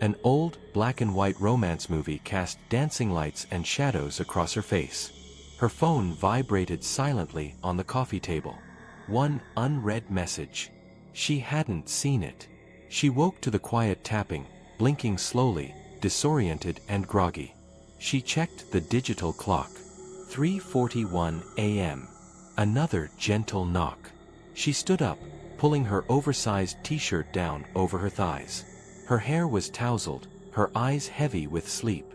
An old, black-and-white romance movie cast dancing lights and shadows across her face. Her phone vibrated silently on the coffee table. One unread message. She hadn't seen it. She woke to the quiet tapping, blinking slowly, disoriented and groggy. She checked the digital clock. 3:41 a.m. Another gentle knock. She stood up, pulling her oversized t-shirt down over her thighs. Her hair was tousled, her eyes heavy with sleep.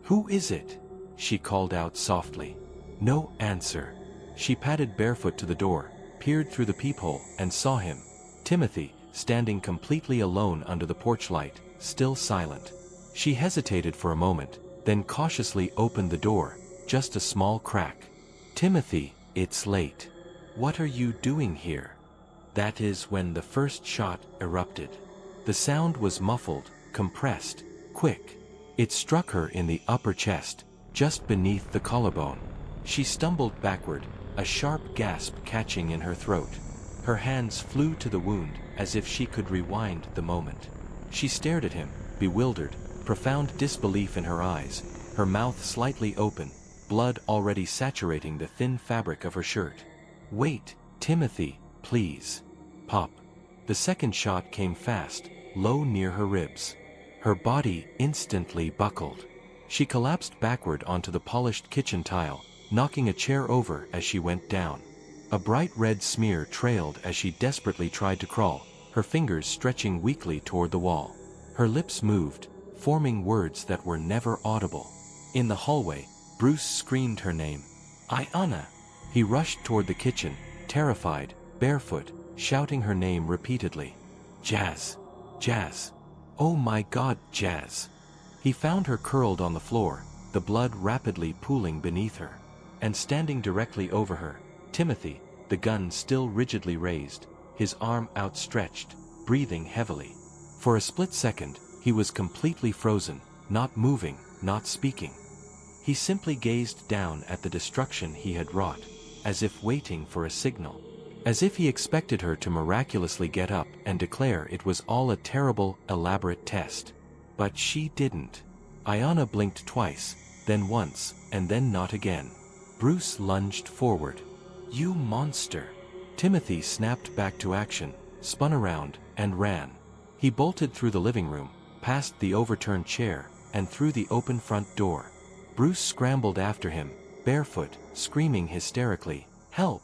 "Who is it?" she called out softly. No answer. She padded barefoot to the door, peered through the peephole, and saw him, Timothy, standing completely alone under the porch light, still silent. She hesitated for a moment, then cautiously opened the door, just a small crack. "Timothy, it's late. What are you doing here?" That is when the first shot erupted. The sound was muffled, compressed, quick. It struck her in the upper chest, just beneath the collarbone. She stumbled backward, a sharp gasp catching in her throat. Her hands flew to the wound, as if she could rewind the moment. She stared at him, bewildered, profound disbelief in her eyes, her mouth slightly open, blood already saturating the thin fabric of her shirt. "Wait, Timothy, please." Pop. The second shot came fast, low near her ribs. Her body instantly buckled. She collapsed backward onto the polished kitchen tile, knocking a chair over as she went down. A bright red smear trailed as she desperately tried to crawl, her fingers stretching weakly toward the wall. Her lips moved, forming words that were never audible. In the hallway, Bruce screamed her name. "Aiyana!" He rushed toward the kitchen, terrified, barefoot, shouting her name repeatedly. "Jazz! Jazz! Oh my God, Jazz!" He found her curled on the floor, the blood rapidly pooling beneath her. And standing directly over her, Timothy, the gun still rigidly raised, his arm outstretched, breathing heavily. For a split second, he was completely frozen, not moving, not speaking. He simply gazed down at the destruction he had wrought, as if waiting for a signal. As if he expected her to miraculously get up and declare it was all a terrible, elaborate test. But she didn't. Aiyana blinked twice, then once, and then not again. Bruce lunged forward. "You monster!" Timothy snapped back to action, spun around, and ran. He bolted through the living room, past the overturned chair, and through the open front door. Bruce scrambled after him, barefoot, screaming hysterically, "Help!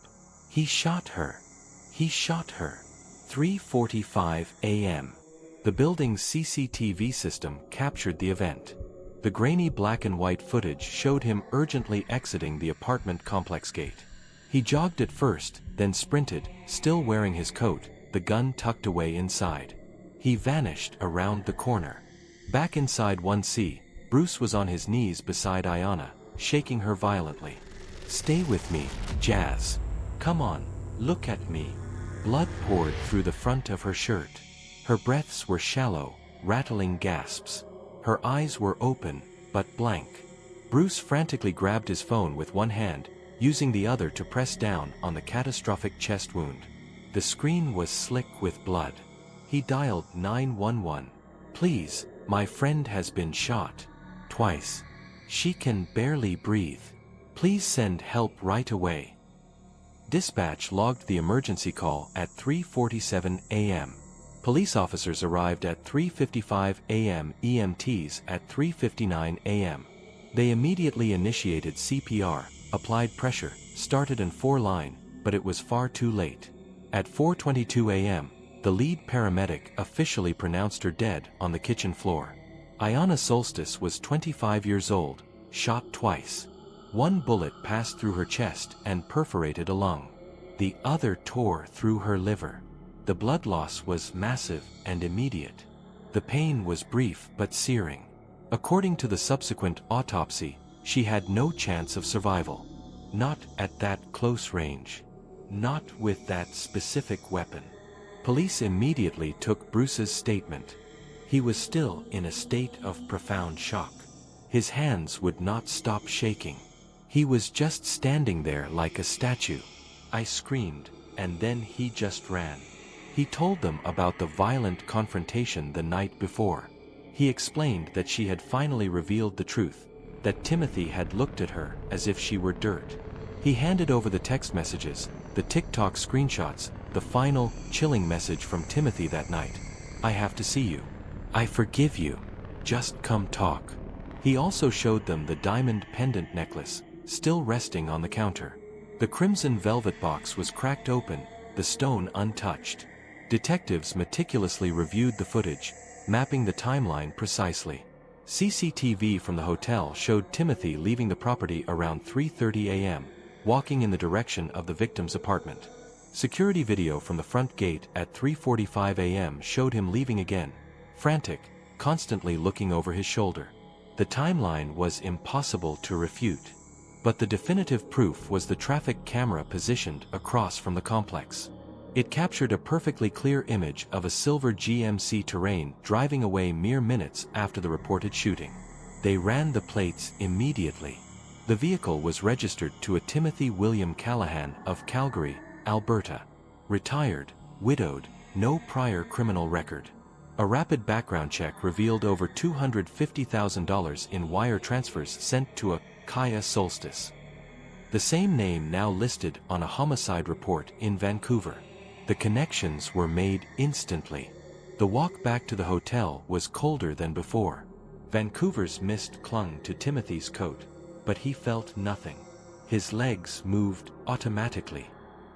He shot her! He shot her!" 3:45 a.m. The building's CCTV system captured the event. The grainy black and white footage showed him urgently exiting the apartment complex gate. He jogged at first, then sprinted, still wearing his coat, the gun tucked away inside. He vanished around the corner. Back inside 1C, Bruce was on his knees beside Aiyana, shaking her violently. "Stay with me, Jazz. Come on, look at me." Blood poured through the front of her shirt. Her breaths were shallow, rattling gasps. Her eyes were open, but blank. Bruce frantically grabbed his phone with one hand, using the other to press down on the catastrophic chest wound. The screen was slick with blood. He dialed 911. "Please, my friend has been shot. Twice. She can barely breathe. Please send help right away." Dispatch logged the emergency call at 3:47 a.m. Police officers arrived at 3:55 a.m. EMTs at 3:59 a.m. They immediately initiated CPR, applied pressure, started an 4-line, but it was far too late. At 4:22 a.m., the lead paramedic officially pronounced her dead on the kitchen floor. Aiyana Solstice was 25 years old, shot twice. One bullet passed through her chest and perforated a lung. The other tore through her liver. The blood loss was massive and immediate. The pain was brief but searing. According to the subsequent autopsy, she had no chance of survival. Not at that close range. Not with that specific weapon. Police immediately took Bruce's statement. He was still in a state of profound shock. His hands would not stop shaking. He was just standing there like a statue. I screamed, and then he just ran. He told them about the violent confrontation the night before. He explained that she had finally revealed the truth, that Timothy had looked at her as if she were dirt. He handed over the text messages, the TikTok screenshots, the final, chilling message from Timothy that night. I have to see you. I forgive you. Just come talk. He also showed them the diamond pendant necklace, still resting on the counter. The crimson velvet box was cracked open, the stone untouched. Detectives meticulously reviewed the footage, mapping the timeline precisely. CCTV from the hotel showed Timothy leaving the property around 3:30 a.m., walking in the direction of the victim's apartment. Security video from the front gate at 3:45 a.m. showed him leaving again, frantic, constantly looking over his shoulder. The timeline was impossible to refute. But the definitive proof was the traffic camera positioned across from the complex. It captured a perfectly clear image of a silver GMC Terrain driving away mere minutes after the reported shooting. They ran the plates immediately. The vehicle was registered to a Timothy William Callahan of Calgary, Alberta. Retired, widowed, no prior criminal record. A rapid background check revealed over $250,000 in wire transfers sent to a Aiyana Solstice. The same name now listed on a homicide report in Vancouver. The connections were made instantly. The walk back to the hotel was colder than before. Vancouver's mist clung to Timothy's coat, but he felt nothing. His legs moved automatically.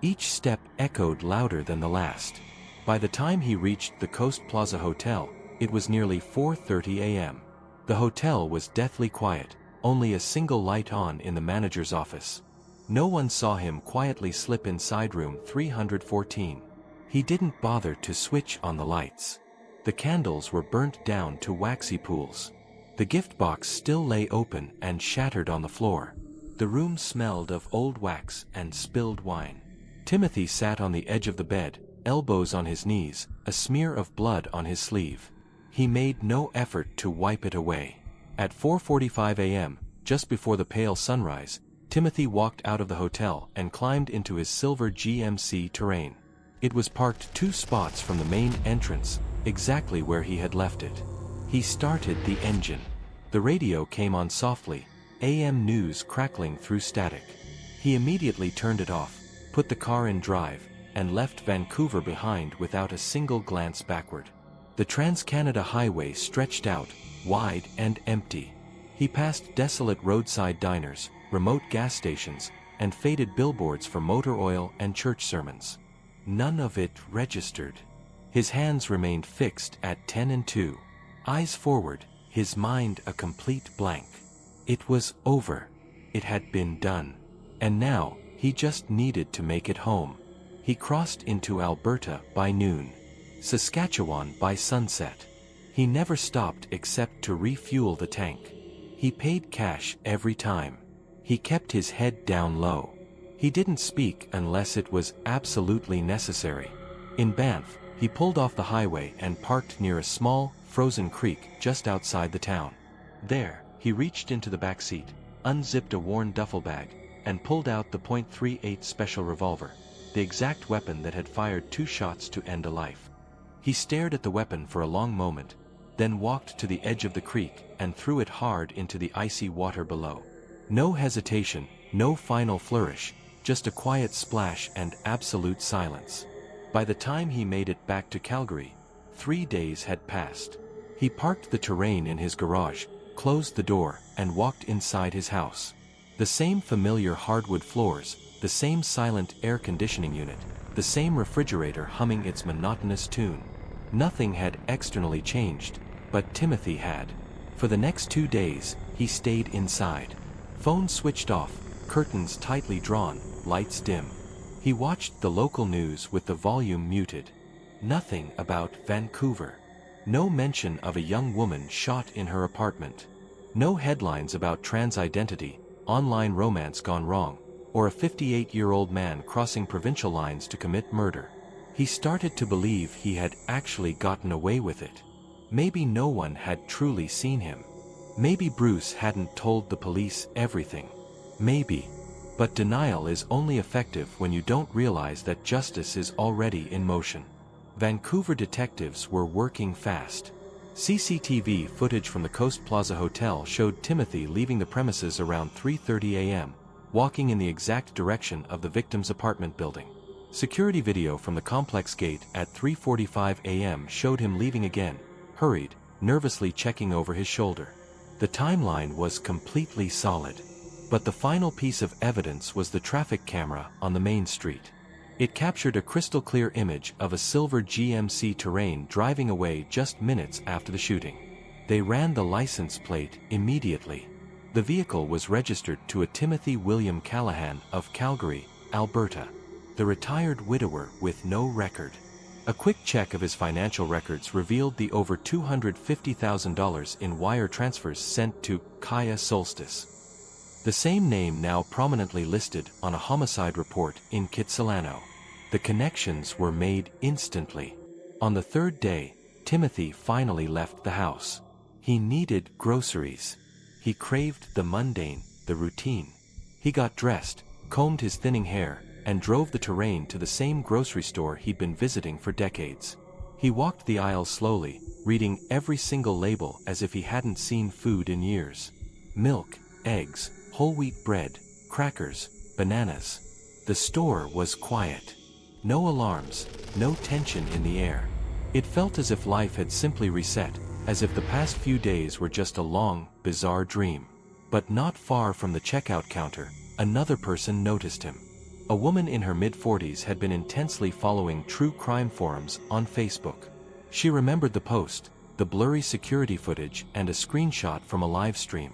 Each step echoed louder than the last. By the time he reached the Coast Plaza Hotel, it was nearly 4:30 a.m. The hotel was deathly quiet, only a single light on in the manager's office. No one saw him quietly slip inside room 314. He didn't bother to switch on the lights. The candles were burnt down to waxy pools. The gift box still lay open and shattered on the floor. The room smelled of old wax and spilled wine. Timothy sat on the edge of the bed, elbows on his knees, a smear of blood on his sleeve. He made no effort to wipe it away. At 4:45 a.m., just before the pale sunrise, Timothy walked out of the hotel and climbed into his silver GMC Terrain. It was parked 2 spots from the main entrance, exactly where he had left it. He started the engine. The radio came on softly, AM news crackling through static. He immediately turned it off, put the car in drive, and left Vancouver behind without a single glance backward. The Trans-Canada Highway stretched out, wide and empty. He passed desolate roadside diners, remote gas stations, and faded billboards for motor oil and church sermons. None of it registered. His hands remained fixed at 10 and 2. Eyes forward, his mind a complete blank. It was over. It had been done. And now, he just needed to make it home. He crossed into Alberta by noon. Saskatchewan by sunset. He never stopped except to refuel the tank. He paid cash every time. He kept his head down low. He didn't speak unless it was absolutely necessary. In Banff, he pulled off the highway and parked near a small, frozen creek just outside the town. There, he reached into the back seat, unzipped a worn duffel bag, and pulled out the .38 special revolver, the exact weapon that had fired 2 shots to end a life. He stared at the weapon for a long moment, then walked to the edge of the creek and threw it hard into the icy water below. No hesitation, no final flourish, just a quiet splash and absolute silence. By the time he made it back to Calgary, 3 days had passed. He parked the terrain in his garage, closed the door, and walked inside his house. The same familiar hardwood floors, the same silent air conditioning unit, the same refrigerator humming its monotonous tune. Nothing had externally changed, but Timothy had. For the next 2 days, he stayed inside. Phone switched off, curtains tightly drawn, lights dim. He watched the local news with the volume muted. Nothing about Vancouver. No mention of a young woman shot in her apartment. No headlines about trans identity, online romance gone wrong, or a 58-year-old man crossing provincial lines to commit murder. He started to believe he had actually gotten away with it. Maybe no one had truly seen him. Maybe Bruce hadn't told the police everything. Maybe. But denial is only effective when you don't realize that justice is already in motion. Vancouver detectives were working fast. CCTV footage from the Coast Plaza Hotel showed Timothy leaving the premises around 3:30 a.m., walking in the exact direction of the victim's apartment building. Security video from the complex gate at 3:45 a.m. showed him leaving again, hurried, nervously checking over his shoulder. The timeline was completely solid. But the final piece of evidence was the traffic camera on the main street. It captured a crystal-clear image of a silver GMC Terrain driving away just minutes after the shooting. They ran the license plate immediately. The vehicle was registered to a Timothy William Callahan of Calgary, Alberta, the retired widower with no record. A quick check of his financial records revealed the over $250,000 in wire transfers sent to Kaya Solstice, the same name now prominently listed on a homicide report in Kitsilano. The connections were made instantly. On the third day, Timothy finally left the house. He needed groceries. He craved the mundane, the routine. He got dressed, combed his thinning hair, and drove the Terrain to the same grocery store he'd been visiting for decades. He walked the aisles slowly, reading every single label as if he hadn't seen food in years. Milk, eggs, whole wheat bread, crackers, bananas. The store was quiet. No alarms, no tension in the air. It felt as if life had simply reset, as if the past few days were just a long, bizarre dream. But not far from the checkout counter, another person noticed him. A woman in her mid-40s had been intensely following true crime forums on Facebook. She remembered the post, the blurry security footage, and a screenshot from a live stream.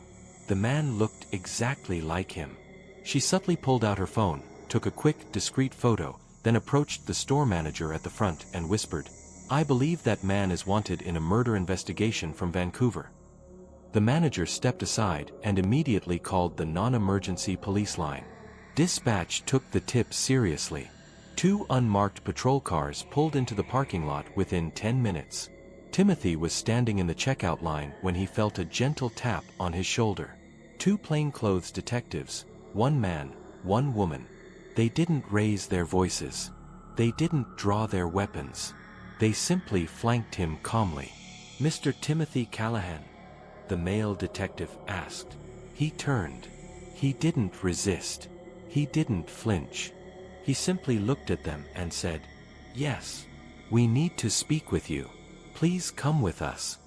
The man looked exactly like him. She subtly pulled out her phone, took a quick, discreet photo, then approached the store manager at the front and whispered, "I believe that man is wanted in a murder investigation from Vancouver." The manager stepped aside and immediately called the non-emergency police line. Dispatch took the tip seriously. 2 unmarked patrol cars pulled into the parking lot within 10 minutes. Timothy was standing in the checkout line when he felt a gentle tap on his shoulder. 2 plainclothes detectives, 1 man, 1 woman. They didn't raise their voices. They didn't draw their weapons. They simply flanked him calmly. "Mr. Timothy Callahan?" the male detective asked. He turned. He didn't resist. He didn't flinch. He simply looked at them and said, "Yes. We need to speak with you. Please come with us."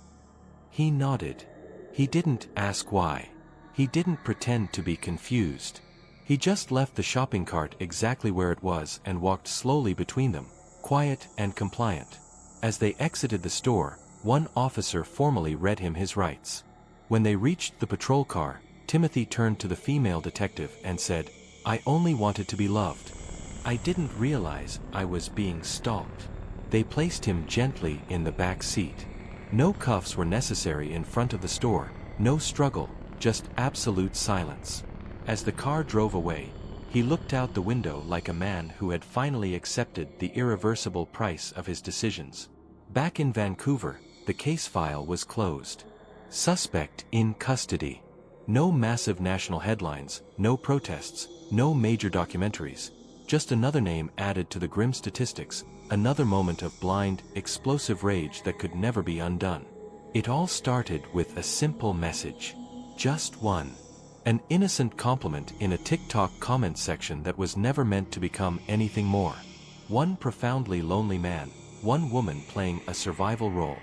He nodded. He didn't ask why. He didn't pretend to be confused. He just left the shopping cart exactly where it was and walked slowly between them, quiet and compliant. As they exited the store, one officer formally read him his rights. When they reached the patrol car, Timothy turned to the female detective and said, "I only wanted to be loved. I didn't realize I was being stalked." They placed him gently in the back seat. No cuffs were necessary in front of the store, no struggle, just absolute silence. As the car drove away, he looked out the window like a man who had finally accepted the irreversible price of his decisions. Back in Vancouver, the case file was closed. Suspect in custody. No massive national headlines, no protests, no major documentaries. Just another name added to the grim statistics, another moment of blind, explosive rage that could never be undone. It all started with a simple message. Just one. An innocent compliment in a TikTok comment section that was never meant to become anything more. One profoundly lonely man, one woman playing a survival role.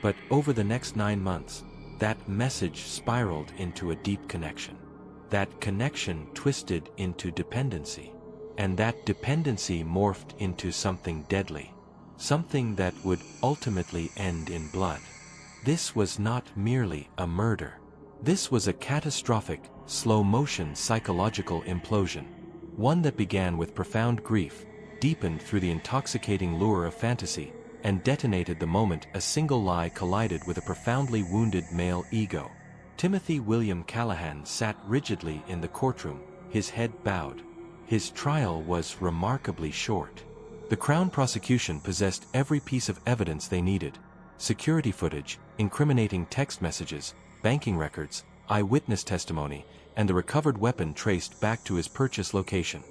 But over the next 9 months, that message spiraled into a deep connection. That connection twisted into dependency. And that dependency morphed into something deadly. Something that would ultimately end in blood. This was not merely a murder. This was a catastrophic, slow-motion psychological implosion. One that began with profound grief, deepened through the intoxicating lure of fantasy, and detonated the moment a single lie collided with a profoundly wounded male ego. Timothy William Callahan sat rigidly in the courtroom, his head bowed. His trial was remarkably short. The Crown prosecution possessed every piece of evidence they needed: security footage, incriminating text messages, banking records, eyewitness testimony, and the recovered weapon traced back to his purchase location.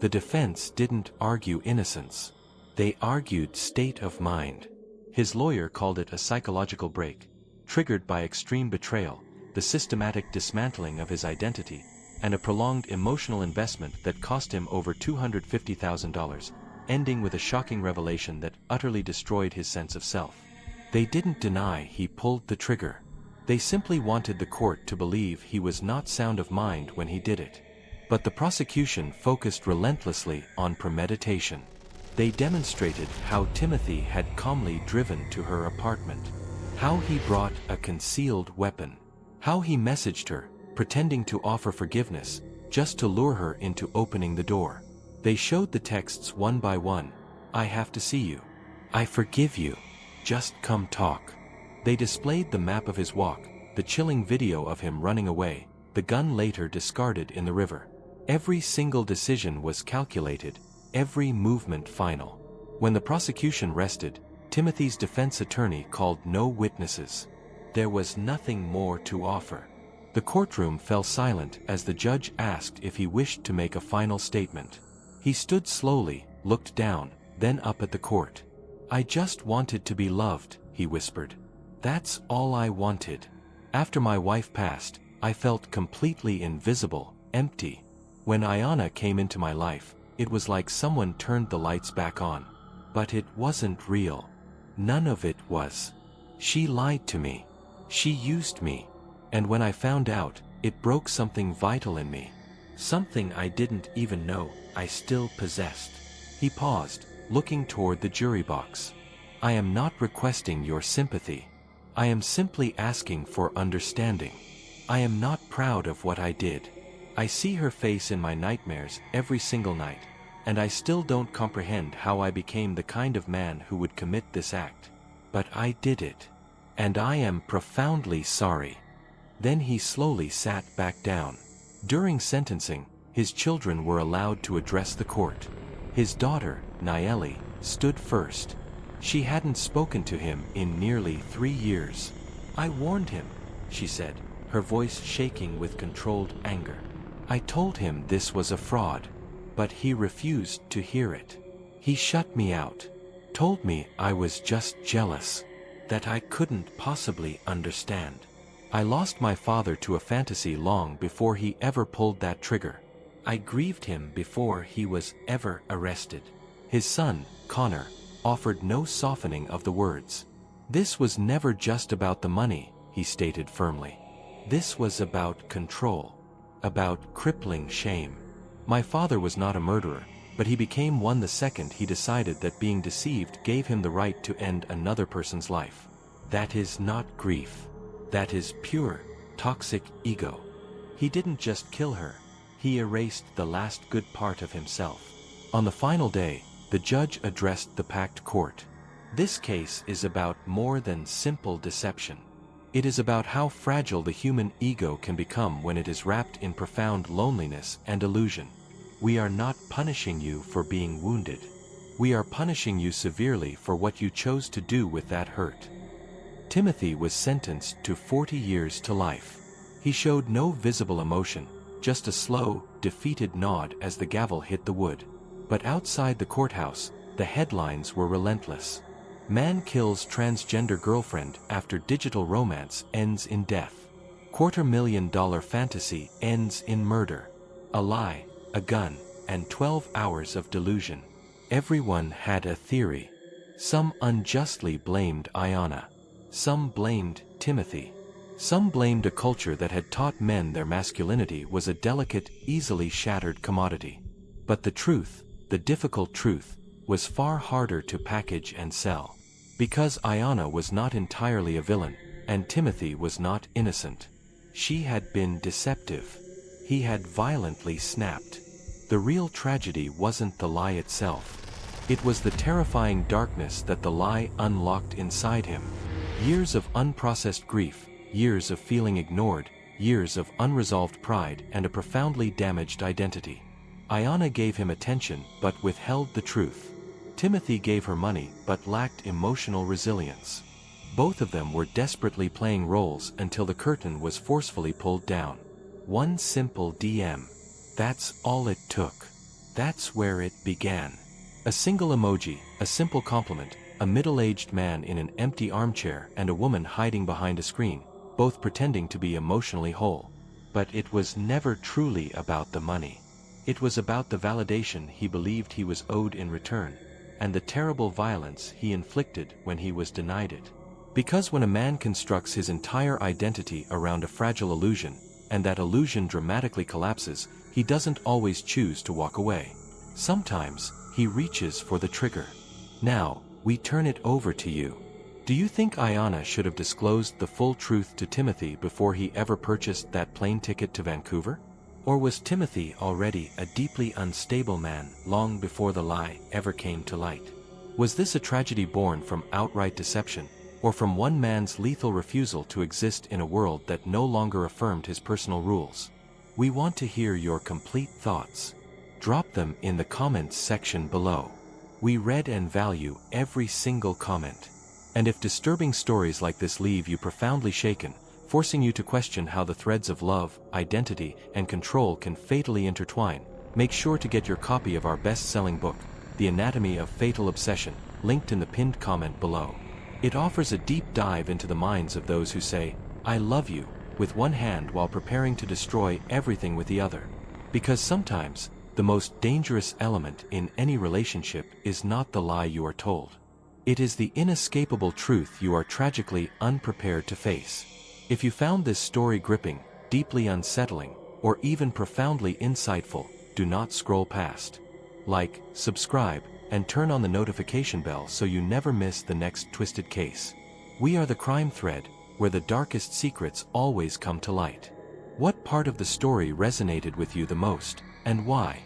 The defense didn't argue innocence. They argued state of mind. His lawyer called it a psychological break, triggered by extreme betrayal, the systematic dismantling of his identity, and a prolonged emotional investment that cost him over $250,000, ending with a shocking revelation that utterly destroyed his sense of self. They didn't deny he pulled the trigger. They simply wanted the court to believe he was not sound of mind when he did it. But the prosecution focused relentlessly on premeditation. They demonstrated how Timothy had calmly driven to her apartment, how he brought a concealed weapon, how he messaged her, pretending to offer forgiveness, just to lure her into opening the door. They showed the texts one by one. "I have to see you. I forgive you. Just come talk." They displayed the map of his walk, the chilling video of him running away, the gun later discarded in the river. Every single decision was calculated, every movement final. When the prosecution rested, Timothy's defense attorney called no witnesses. There was nothing more to offer. The courtroom fell silent as the judge asked if he wished to make a final statement. He stood slowly, looked down, then up at the court. "I just wanted to be loved," he whispered. "That's all I wanted. After my wife passed, I felt completely invisible, empty. When Aiyana came into my life, it was like someone turned the lights back on. But it wasn't real. None of it was. She lied to me. She used me. And when I found out, it broke something vital in me. Something I didn't even know I still possessed." He paused, looking toward the jury box. "I am not requesting your sympathy. I am simply asking for understanding. I am not proud of what I did. I see her face in my nightmares every single night, and I still don't comprehend how I became the kind of man who would commit this act. But I did it. And I am profoundly sorry." Then he slowly sat back down. During sentencing, his children were allowed to address the court. His daughter, Nayeli, stood first. She hadn't spoken to him in nearly 3 years. "I warned him," she said, her voice shaking with controlled anger. "I told him this was a fraud. But he refused to hear it. He shut me out. Told me I was just jealous. That I couldn't possibly understand. I lost my father to a fantasy long before he ever pulled that trigger. I grieved him before he was ever arrested." His son, Connor, offered no softening of the words. "This was never just about the money," he stated firmly. "This was about control. About crippling shame. My father was not a murderer, but he became one the second he decided that being deceived gave him the right to end another person's life. That is not grief. That is pure, toxic ego. He didn't just kill her. He erased the last good part of himself." On the final day, the judge addressed the packed court. "This case is about more than simple deception. It is about how fragile the human ego can become when it is wrapped in profound loneliness and illusion. We are not punishing you for being wounded. We are punishing you severely for what you chose to do with that hurt." Timothy was sentenced to 40 years to life. He showed no visible emotion, just a slow, defeated nod as the gavel hit the wood. But outside the courthouse, the headlines were relentless. "Man kills transgender girlfriend after digital romance ends in death. $250,000 fantasy ends in murder. A lie, a gun, and 12 hours of delusion." Everyone had a theory. Some unjustly blamed Aiyana. Some blamed Timothy. Some blamed a culture that had taught men their masculinity was a delicate, easily shattered commodity. But the truth, the difficult truth, was far harder to package and sell. Because Aiyana was not entirely a villain, and Timothy was not innocent. She had been deceptive. He had violently snapped. The real tragedy wasn't the lie itself. It was the terrifying darkness that the lie unlocked inside him. Years of unprocessed grief, years of feeling ignored, years of unresolved pride and a profoundly damaged identity. Aiyana gave him attention but withheld the truth. Timothy gave her money but lacked emotional resilience. Both of them were desperately playing roles until the curtain was forcefully pulled down. One simple DM. That's all it took. That's where it began. A single emoji, a simple compliment, a middle-aged man in an empty armchair and a woman hiding behind a screen, both pretending to be emotionally whole. But it was never truly about the money. It was about the validation he believed he was owed in return, and the terrible violence he inflicted when he was denied it. Because when a man constructs his entire identity around a fragile illusion, and that illusion dramatically collapses, he doesn't always choose to walk away. Sometimes, he reaches for the trigger. Now, we turn it over to you. Do you think Aiyana should have disclosed the full truth to Timothy before he ever purchased that plane ticket to Vancouver? Or was Timothy already a deeply unstable man long before the lie ever came to light? Was this a tragedy born from outright deception, or from one man's lethal refusal to exist in a world that no longer affirmed his personal rules? We want to hear your complete thoughts. Drop them in the comments section below. We read and value every single comment. And if disturbing stories like this leave you profoundly shaken, forcing you to question how the threads of love, identity, and control can fatally intertwine, make sure to get your copy of our best-selling book, The Anatomy of Fatal Obsession, linked in the pinned comment below. It offers a deep dive into the minds of those who say, "I love you," with one hand while preparing to destroy everything with the other. Because sometimes, the most dangerous element in any relationship is not the lie you are told. It is the inescapable truth you are tragically unprepared to face. If you found this story gripping, deeply unsettling, or even profoundly insightful, do not scroll past. Like, subscribe, and turn on the notification bell so you never miss the next twisted case. We are the Crime Thread, where the darkest secrets always come to light. What part of the story resonated with you the most, and why?